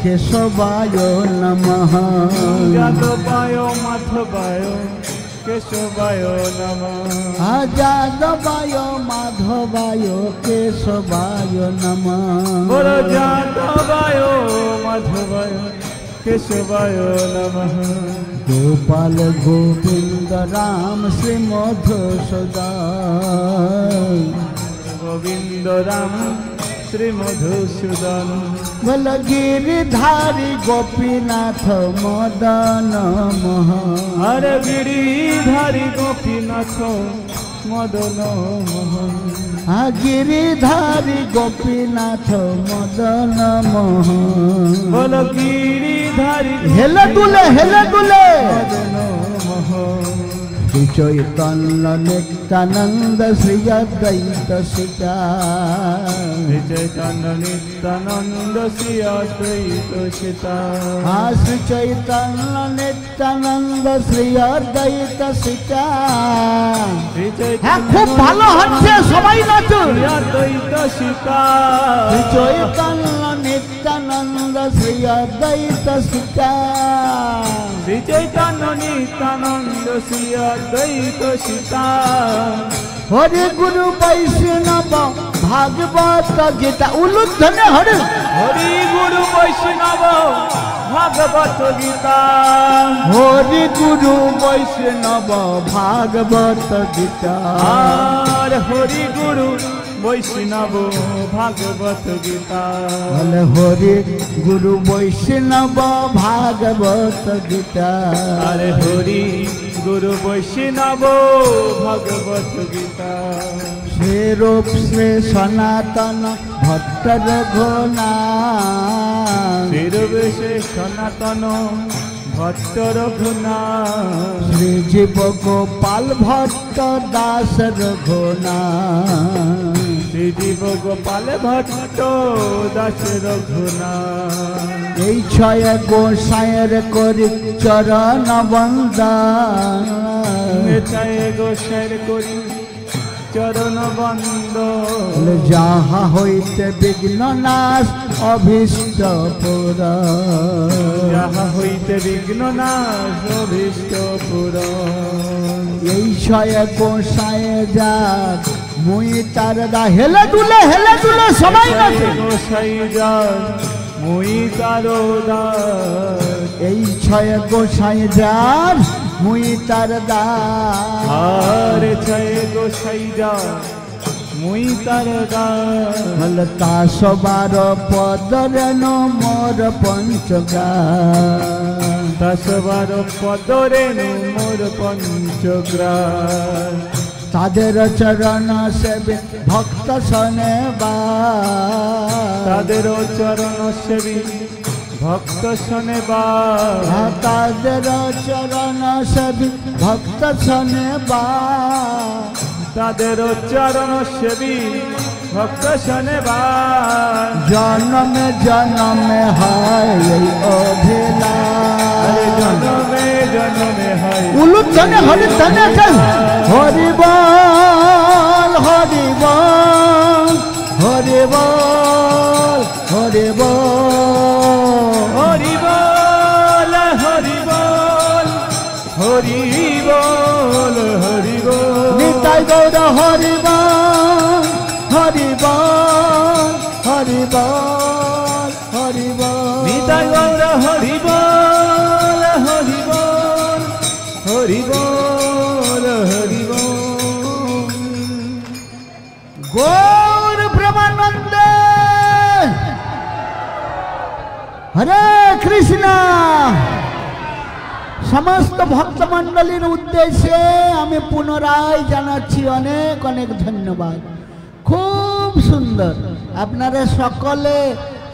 কেশবায় নমঃ। যাদবায় মাধবায় কেশবায় নমঃ। যাদবায় মাধবায় কেশবায় নমঃ। বল যাদবায় মাধবায় কেশবায় নমঃ। গোপাল গোবিন্দ রাম শ্রী মধুসূদন। গোবিন্দ রাম শ্রী মধুসূদন। বল গিরিধারী গোপীনাথ মদন মোহন। হরে গিরিধারী গোপীনাথ মদন মোহন। গিরিধারী গোপীনাথ মদন মোহন। বল গিরিধারী হেলে দুলে মদন মোহন। শ্রী চৈতন্য নিত্যানন্দ শ্রী অদ্বৈত সীতা। শ্রী চৈতন্য নিত্যানন্দ শ্রী অদ্বৈত সীতা। শ্রী চৈতন্য নিত্যানন্দ শ্রী অদ্বৈত সীতা। শ্রী খুব ভালো হচ্ছে সবাই নাচুন। শ্রী অদ্বৈত সীতা। শ্রী চৈতন্য নিত্যানন্দ শ্রী অদ্বৈত সীতা। শ্রী চৈতন্য নিত্যানন্দ শ্রী অদ্বৈত সীতা। হরে গুরু বৈষ্ণব ভাগবত গীতা। উলুধ্বনে হরে। হরি গুরু বৈষ্ণব ভাগবত গীতা। হরি গুরু বৈষ্ণব ভাগবত গীতা। আর হরি গুরু বৈষ্ণব ভাগবত গীতা। হরি গুরু বৈষ্ণব ভাগবত গীতা। আরে হরি গুরু বৈষ্ণব ভাগবত গীতা। শ্রী রূপ শ্রী সনাতন ভট্ট রঘুনাথ। শ্রী রূপ শ্রী সনাতন ভট্ট রঘুনাথ শ্রীজীব গোপাল ভট্ট দাস রঘুনাথ শ্রীজীব গোপাল ভট্ট দাস রঘুনাথ এই ছয় গোসাইয়ের করি চরণ বন্দন চায় গোসাইর করি চরণ বন্দ যাহা হইতে বিঘ্ন নাশ অভীষ্ট পুরা যাহা হইতে বিঘ্ন নাশ অভীষ্ট পুরন এই ছয় গোসাইয়ে যাক মুই তার দা হেলে দুলে সবাই নাচে গোসাই যার মুই তারো দাস এই ছয় গোসাই যার মুই তার দা আর ছয় গোসাই যার মুই তার দাস তা সবার পদরে মোর পঞ্চগা 10-12 পদরে মোর পঞ্চগ্রাস তাদের চরণ সেবে ভক্ত শোনে বা তাদের চরণ সেবী ভক্ত শোনে বা তাদের চরণ সেবী ভক্ত শোনে বা তাদের চরণ সেবী ভক্ত শোনে বা জন্মে জন্মে হয় এই অভিলাষ জন্মে জন্মে হয় উলুধ্বনি হরিধ্বনি হরি বল হরি বল হরি বল হরি বল হরি বল হরি বল হরি বল হরি বল নিতাই গৌর হরি বল হরি বল হরি বল হরি বল নিতাই গৌর হরি বল হরি বল হরি বল হরি বল গৌর প্রেমানন্দে হরে কৃষ্ণ সমস্ত ভক্তমণ্ডলীর উদ্দেশ্যে আমি পুনরায় জানাচ্ছি অনেক অনেক ধন্যবাদ খুব সুন্দর আপনারা সকলে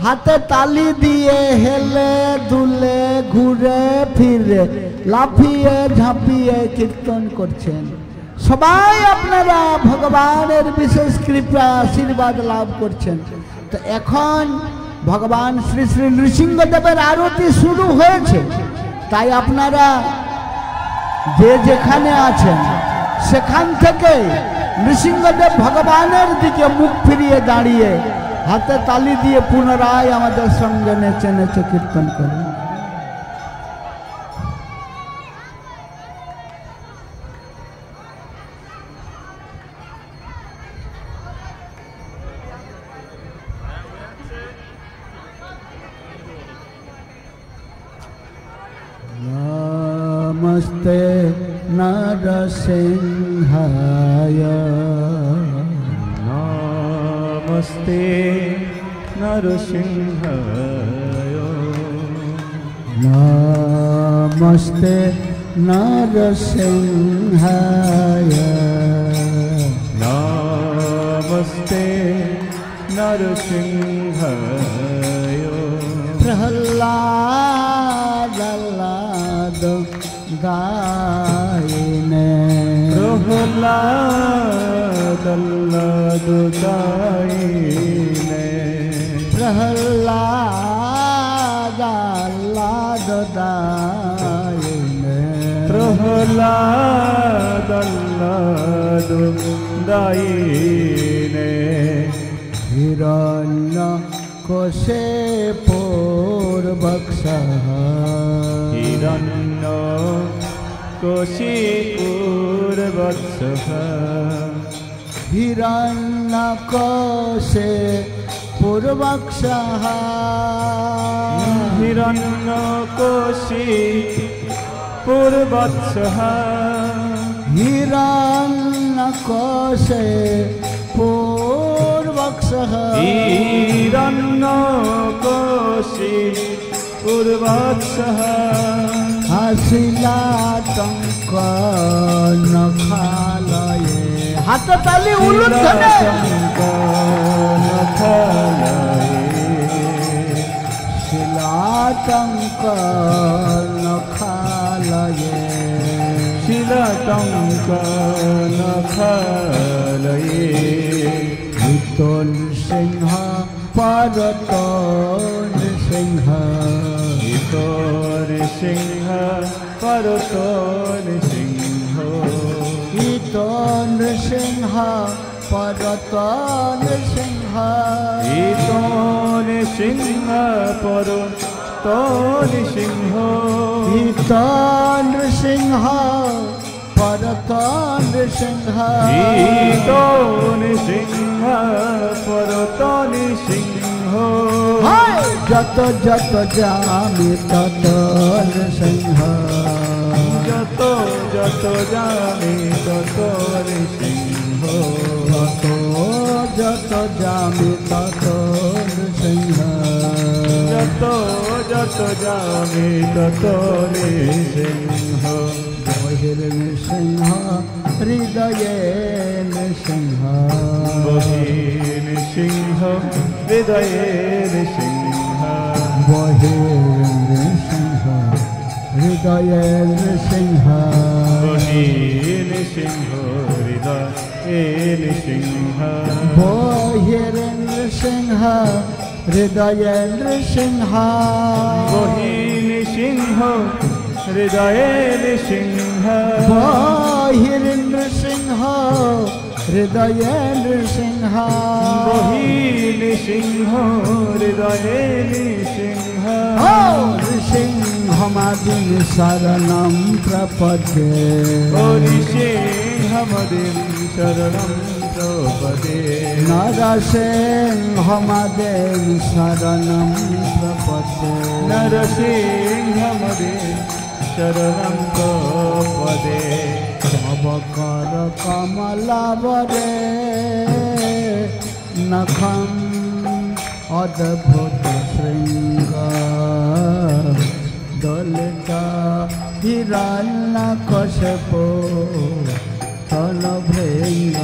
হাতে তালি দিয়ে হেলে দুলে ঘুরে ফিরে লাফিয়ে ঝাঁপিয়ে কীর্তন করছেন সবাই আপনারা ভগবানের বিশেষ কৃপা আশীর্বাদ লাভ করছেন তো এখন ভগবান শ্রী শ্রী নৃসিংহদেবের আরতি শুরু হয়েছে তাই আপনারা যে যেখানে আছেন সেখান থেকে নৃসিংহদেব ভগবানের দিকে মুখ ফিরিয়ে দাঁড়িয়ে হাতে তালি দিয়ে পুনরায় আমাদের সঙ্গে নেচে নেচে কীর্তন করেন नमस्ते नरसिंहाय नमस्ते नरसिंहाय नमस्ते नरसिंहाय नमस्ते नरसिंहाय प्रहलाद गायने प्रहलाद दायिने प्रहलाद दायिने प्रहलाद दायिने हिरण्य कोशे पूर्वक्षः हिरण्य कोशी पूर्वक्षः हिरण्यकोशे पूर्वक्षः हिरण्यकोशी पूर्वक्षः हिरण्यकोशे पूर्वक्षः हिरण्यकोशी पूर्वक्षः हसिलातंक नखालये हाथ ताली उलुध्वनि शिलातंक नखालये हृदये शिलाटङ्कनखालये हितो नृसिंह परतो नृसिंह हितो नृसिंह परतो नृसिंह हितो नृसिंह परतो नृसिंह हितो नृसिंह परतो नृसिंह हितो नृसिंह परतो नृसिंह हितो नृसिंह परतो नृसिंह जत जत जामि तत नृसिंह जत जत जामि तत नृसिंह जत जामि तत नृसिंह जत जत जामि तत नृसिंह बहिर्नृसिंह हृदये नृसिंह बहिर्नृसिंह हृदये नृसिंह बहिर्नृसिंह हृदये नृसिंह बहिर्नृसिंह हृदये नृसिंह बहिर्नृसिंह हृदये नृसिंह बहिर्नृसिंह हृदये नृसिंह बहिर्नृसिंह हृदये नृसिंह बहिर्नृसिंह हृदये नृसिंह नृसिंहमदिं शरणं प्रपद्ये नृसिंहमदिं शरणं प्रपद्ये नरसिंहमदिं शरणं प्रपद्ये नरसिंहमदिं शरणं प्रपद्ये तव कर कमलावरे नखम् अद्भुत शृंग दलिता हिरण्यकशिपो तनभृंग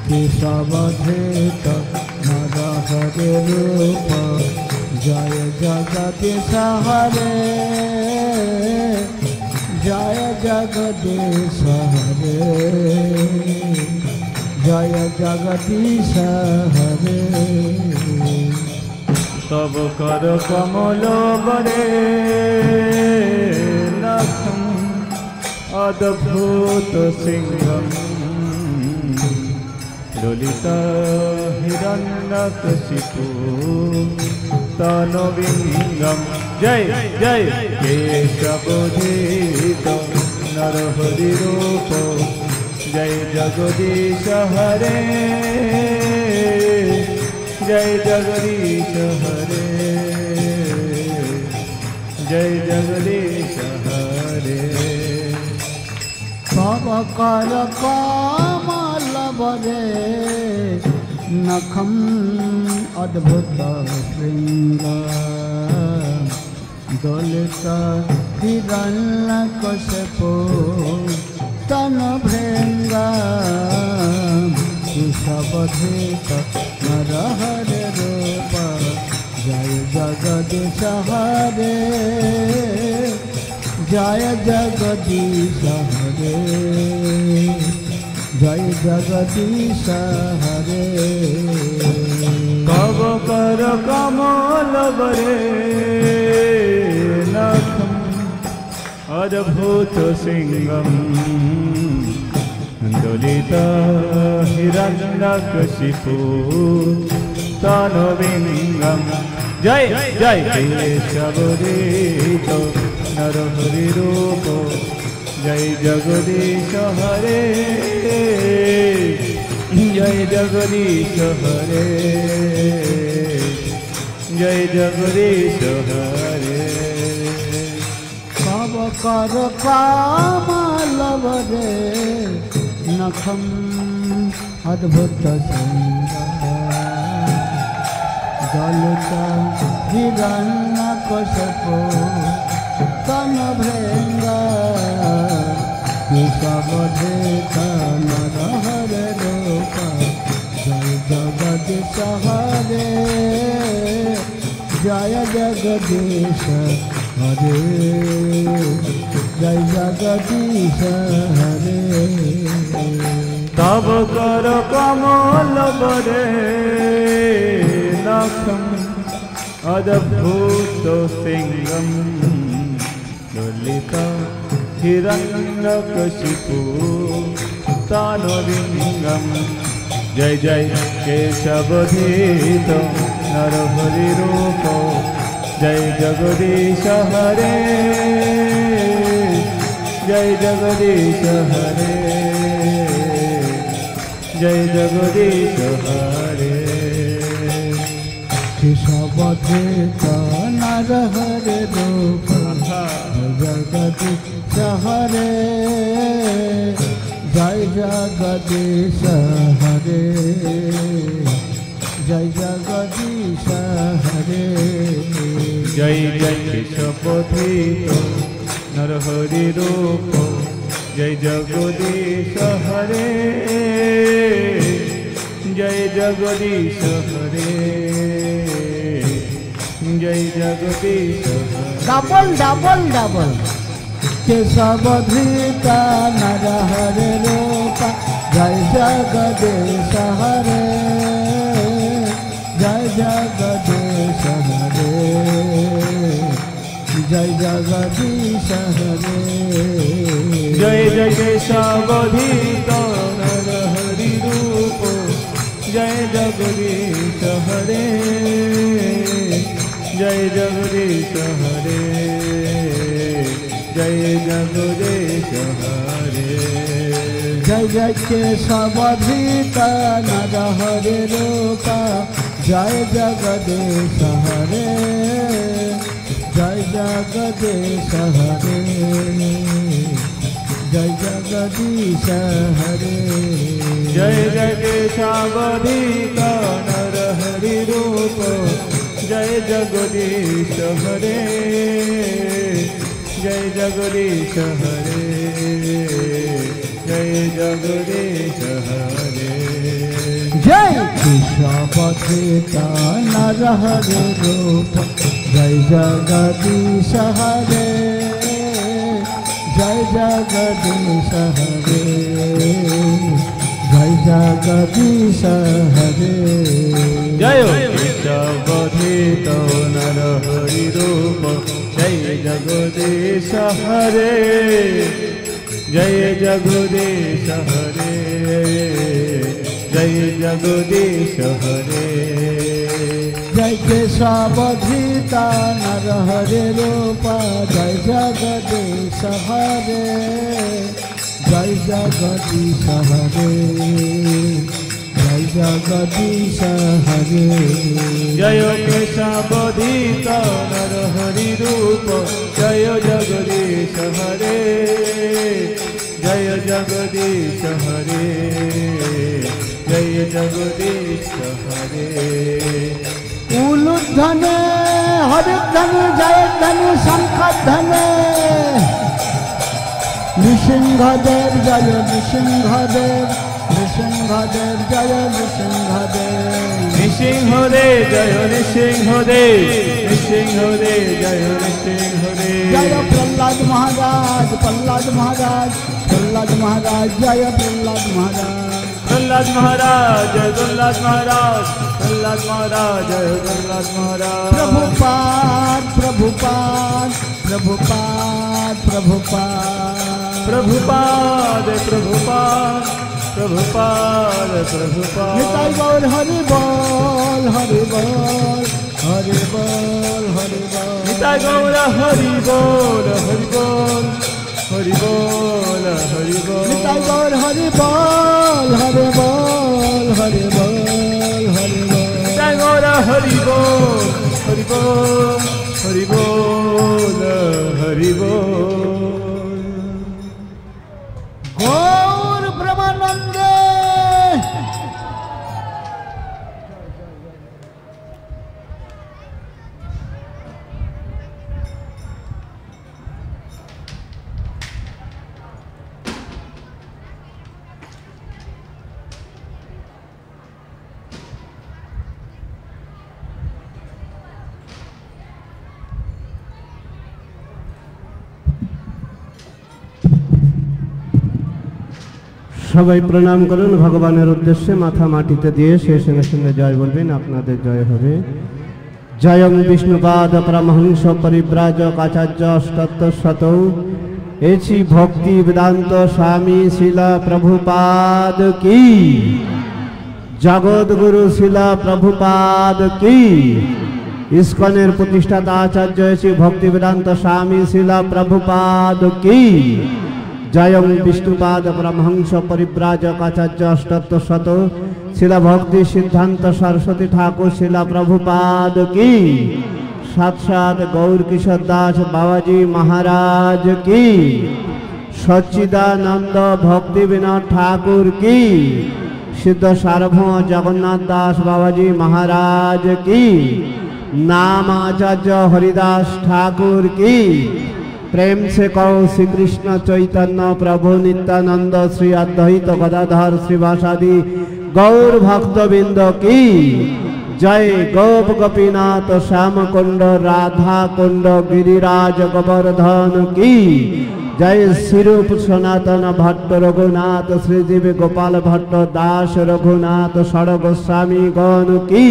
केशवधृत नरहरे रूप जय जगदीश हरे जय जगदीश हरे जय जगदीश हरे तब कर कमल बरे नखम अद्भुत सिंहम ललिता हिरण्यकशिपु तनविंगम जय जय केशवधृत नरहरि रूप जय जगदीश हरे जय जगदीश हरे जय जगदीश हरे तव कर कमल बरे नखम अद्भुत शृंग दलित हिरण्यकशिपो तनभृंग केशवधृत नरहरि रूप जय जगदीश हरे जय जगदीश हरे जय जगदीश हरे कब कर कमल बरे नखम अद्भुत सिंहम दलित हिरण्यकशिपु तनविंगम जय जय केशवधृत नरहरि रूप जय जगदीश हरे जय जगदीश हरे जय जगदीश हरे कब कर कमल बरे नखम अद्भुत सिंह दलित हिरण्यकशिपो तनभृंग केशवधृत नरहरि रूप जय जगदीश हरे जय जगदीश হরে জয় জগদীশ হরে তব কর কমল বরে নখম অদ্ভুত সিংহম ললিত হিরণ্যকশিপু তানলিঙ্গম জয় জয় কেশবধীত নরহরি রূপ জয় জগদীশ হরে জয় জগদীশ হরে জয় জগদীশ হরে কেশবধৃত নর হরে রূপ জগদীশ হরে জয় জগদীশ হরে জয় জগদীশ হরে জয় জয় কেশবধৃত নরহরি রূপ জয় জগদীশ হরে জয় জগদীশ হরে জয় জগদীশ হরে ডাবল ডাবল ডাবল কেশবধৃত নর হরে রূপ জয় জগদীশ হরে জয় জগদীশ হরে জয় জগদীশ হরে জয় জয় কেশবধৃত নরহরি রূপ জয় জগদীশ হরে জয় জগদীশ হরে জয় জগদীশ হরে জয় জয় কেশবধৃত নর হরে রূপ জয় জগদীশ হরে জয় জগদীশ হরে জয় জগদীশ হরে জয় জয় কেশবধৃত নরহরি রূপ জয় জগদীশ হরে জয় জগদীশ হরে জয় জগদীশ হরে জয় কেশবধৃত নর হরে রূপ জয় জগদীশ হরে জয় জগদীশ হরে জয় জগদীশ হরে জয় কেশবধৃত নরহরি রূপ জয় জগদীশ হরে জয় জগদীশ হরে জয় জগদীশ হরে জয় কেশবধৃত নর হরে রূপ জয় জগদীশ হরে জয় জগদীশ হরে জয় জগদীশ হরে জয় কেশবধৃত নরহরি রূপ জয় জগদীশ হরে জয় জগদীশ হরে জয় জগদীশ হরে উলুধ্বনে হরিধ্বনে জয়ধ্বনে শঙ্খধ্বনে নৃসিংহদেব জয় নৃসিংহদেব নৃসিংহদেব জয় নৃসিংহদেব নৃসিংহদেব জয় নৃসিংহদেব নৃসিংহদেব জয় নৃসিংহদেব জয় প্রহ্লাদ মহারাজ প্রহ্লাদ মহারাজ প্রহ্লাদ মহারাজ জয় প্রহ্লাদ মহারাজ प्रहलाद महाराज जय प्रहलाद महाराज प्रहलाद महाराज जय प्रहलाद महाराज प्रभुपाद प्रभुपाद प्रभुपाद प्रभुपाद प्रभुपाद प्रभुपाद प्रभुपाद प्रभुपाद निताई गौर हरि बोल हरि बोल हरि बोल हरि बोल निताई गौर हरि बोल हरि बोल हरि बोल हरि बोल निताई गौर हरि बोल हरि बोल हरि बोल हरि बोल निताई गौर हरि बोल हरि बोल हरि बोल हरि बोल गौर ब्रह्मानंदे সবাই প্রণাম করুন ভগবানের উদ্দেশ্যে, মাথা মাটিতে দিয়ে সেই সঙ্গে সঙ্গে জয় বলবেন, আপনাদের জয় হবে। জয়ং বিষ্ণুপাদ পরমহংস পরিব্রাজক আচার্য অষ্টাত্তর শতৌ এছি ভক্তি বেদান্ত স্বামী শিলা প্রভুপাদ কি, জগৎগুরু শিলা প্রভুপাদ কি। ইস্কনের প্রতিষ্ঠাতা আচার্য এছি ভক্তি বেদান্ত স্বামী শিলা প্রভুপাদ কি। জয়ং বিষ্ণুপাদ পরমহংস পরিব্রাজক আচার্য অষ্টাত্তর শত শিলা ভক্তি সিদ্ধান্ত সরস্বতী ঠাকুর শিলা প্রভুপাদ কি। সাত সাত গৌর কিশোর দাস বাবাজি মহারাজ কি। সচ্চিদানন্দ ভক্তি বিনোদ ঠাকুর কি। সিদ্ধ সার্বভৌম জগন্নাথ দাস বাবাজি মহারাজ কি। नाम आचार्य हरिदास ठाकुर की। प्रेम से कहो श्री कृष्ण चैतन्य प्रभु नित्यानंद श्री अद्वैत गदाधर श्रीवासादि गौर भक्तबिंद की जय। गोप गोपीनाथ श्याम कुंड राधा कुंड गिरिराज गोवर्धन की जय। श्रीरूप सनातन भट्ट रघुनाथ श्रीजीव गोपाल भट्ट दास रघुनाथ षड गोस्वामी गण की।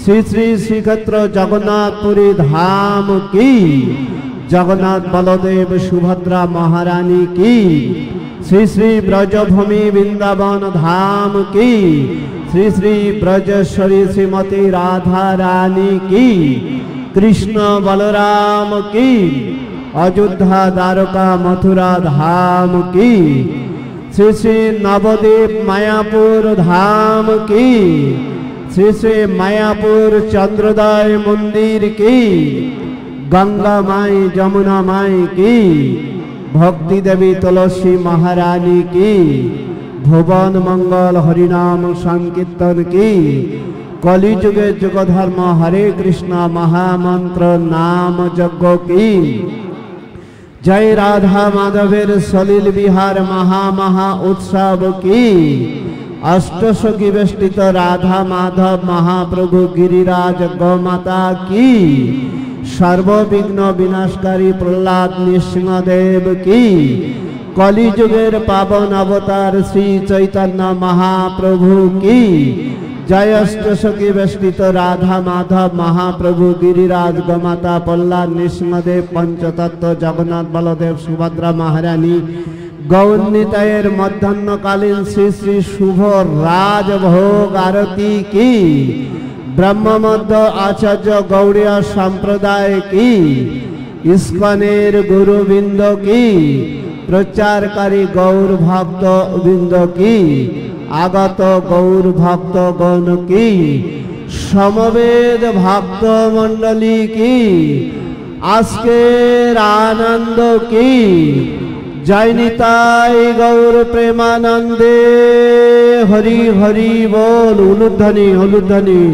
श्री श्री श्रीक्षेत्र जगन्नाथपुरी धाम की। जगन्नाथ बलदेव सुभद्रा महारानी की। श्री श्री ब्रजभूमि वृंदावन धाम की। श्री श्री ब्रजेश्वरी श्रीमती राधा रानी की। कृष्ण बलराम की। अयोध्या द्वारका मथुरा धाम की। श्री श्री नवद्वीप मायापुर धाम की। श्री श्री मायापुर चंद्रोदय मंदिर की। गंगा माई जमुना माई की। भक्ति देवी तुलसी महारानी की। भुवन मंगल हरिनाम संकीर्तन की। कलि जुगे जुग धर्म हरे कृष्ण महामंत्र नाम यज्ञ की। जय राधा माधवेर सलिल विहार महा महा उत्सव की। अष्टसखी वेष्टित राधा माधव महाप्रभु गिरिराज गौमाता की। सर्वविघ्न विनाशकारी प्रहलाद नृसिंहदेव की। कलिजुगेर पावन अवतार श्री चैतन्य महाप्रभु की जय। अष्टसखी वेष्टित राधा माधव महाप्रभु गिरिराज गौमाता प्रहलाद नृसिंहदेव पंचतत्व जगन्नाथ बलदेव सुभद्रा महारानी गौरनीतायर मध्याह्नकालीन श्री श्री शुभ राजभोग आरती की। ब्रह्ममध्य आचार्य गौड़िया संप्रदाय की। इस्कनेर गुरुबिंद की। प्रचारकारी गौर भक्त बिंद की। आगत गौर भक्त गण की। समवेद भक्त मंडली की आजकेर आनंद की। जय निताई गौर प्रेमानंदे हरि हरि बोल। उलुध्वनि उलुध्वनि।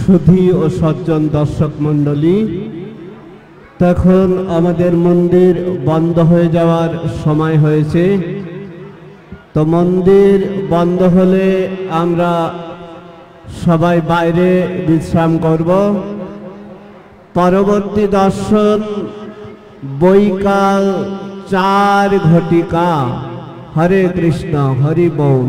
সুধী ও সজ্জন দর্শক মণ্ডলী, তখন আমাদের মন্দির বন্ধ হয়ে যাওয়ার সময় হয়েছে। তো মন্দির বন্ধ হলে আমরা সবাই বাইরে বিশ্রাম করব। পরবর্তী দর্শন বৈকাল 4 ঘটিকা। হরে কৃষ্ণ, হরি বল।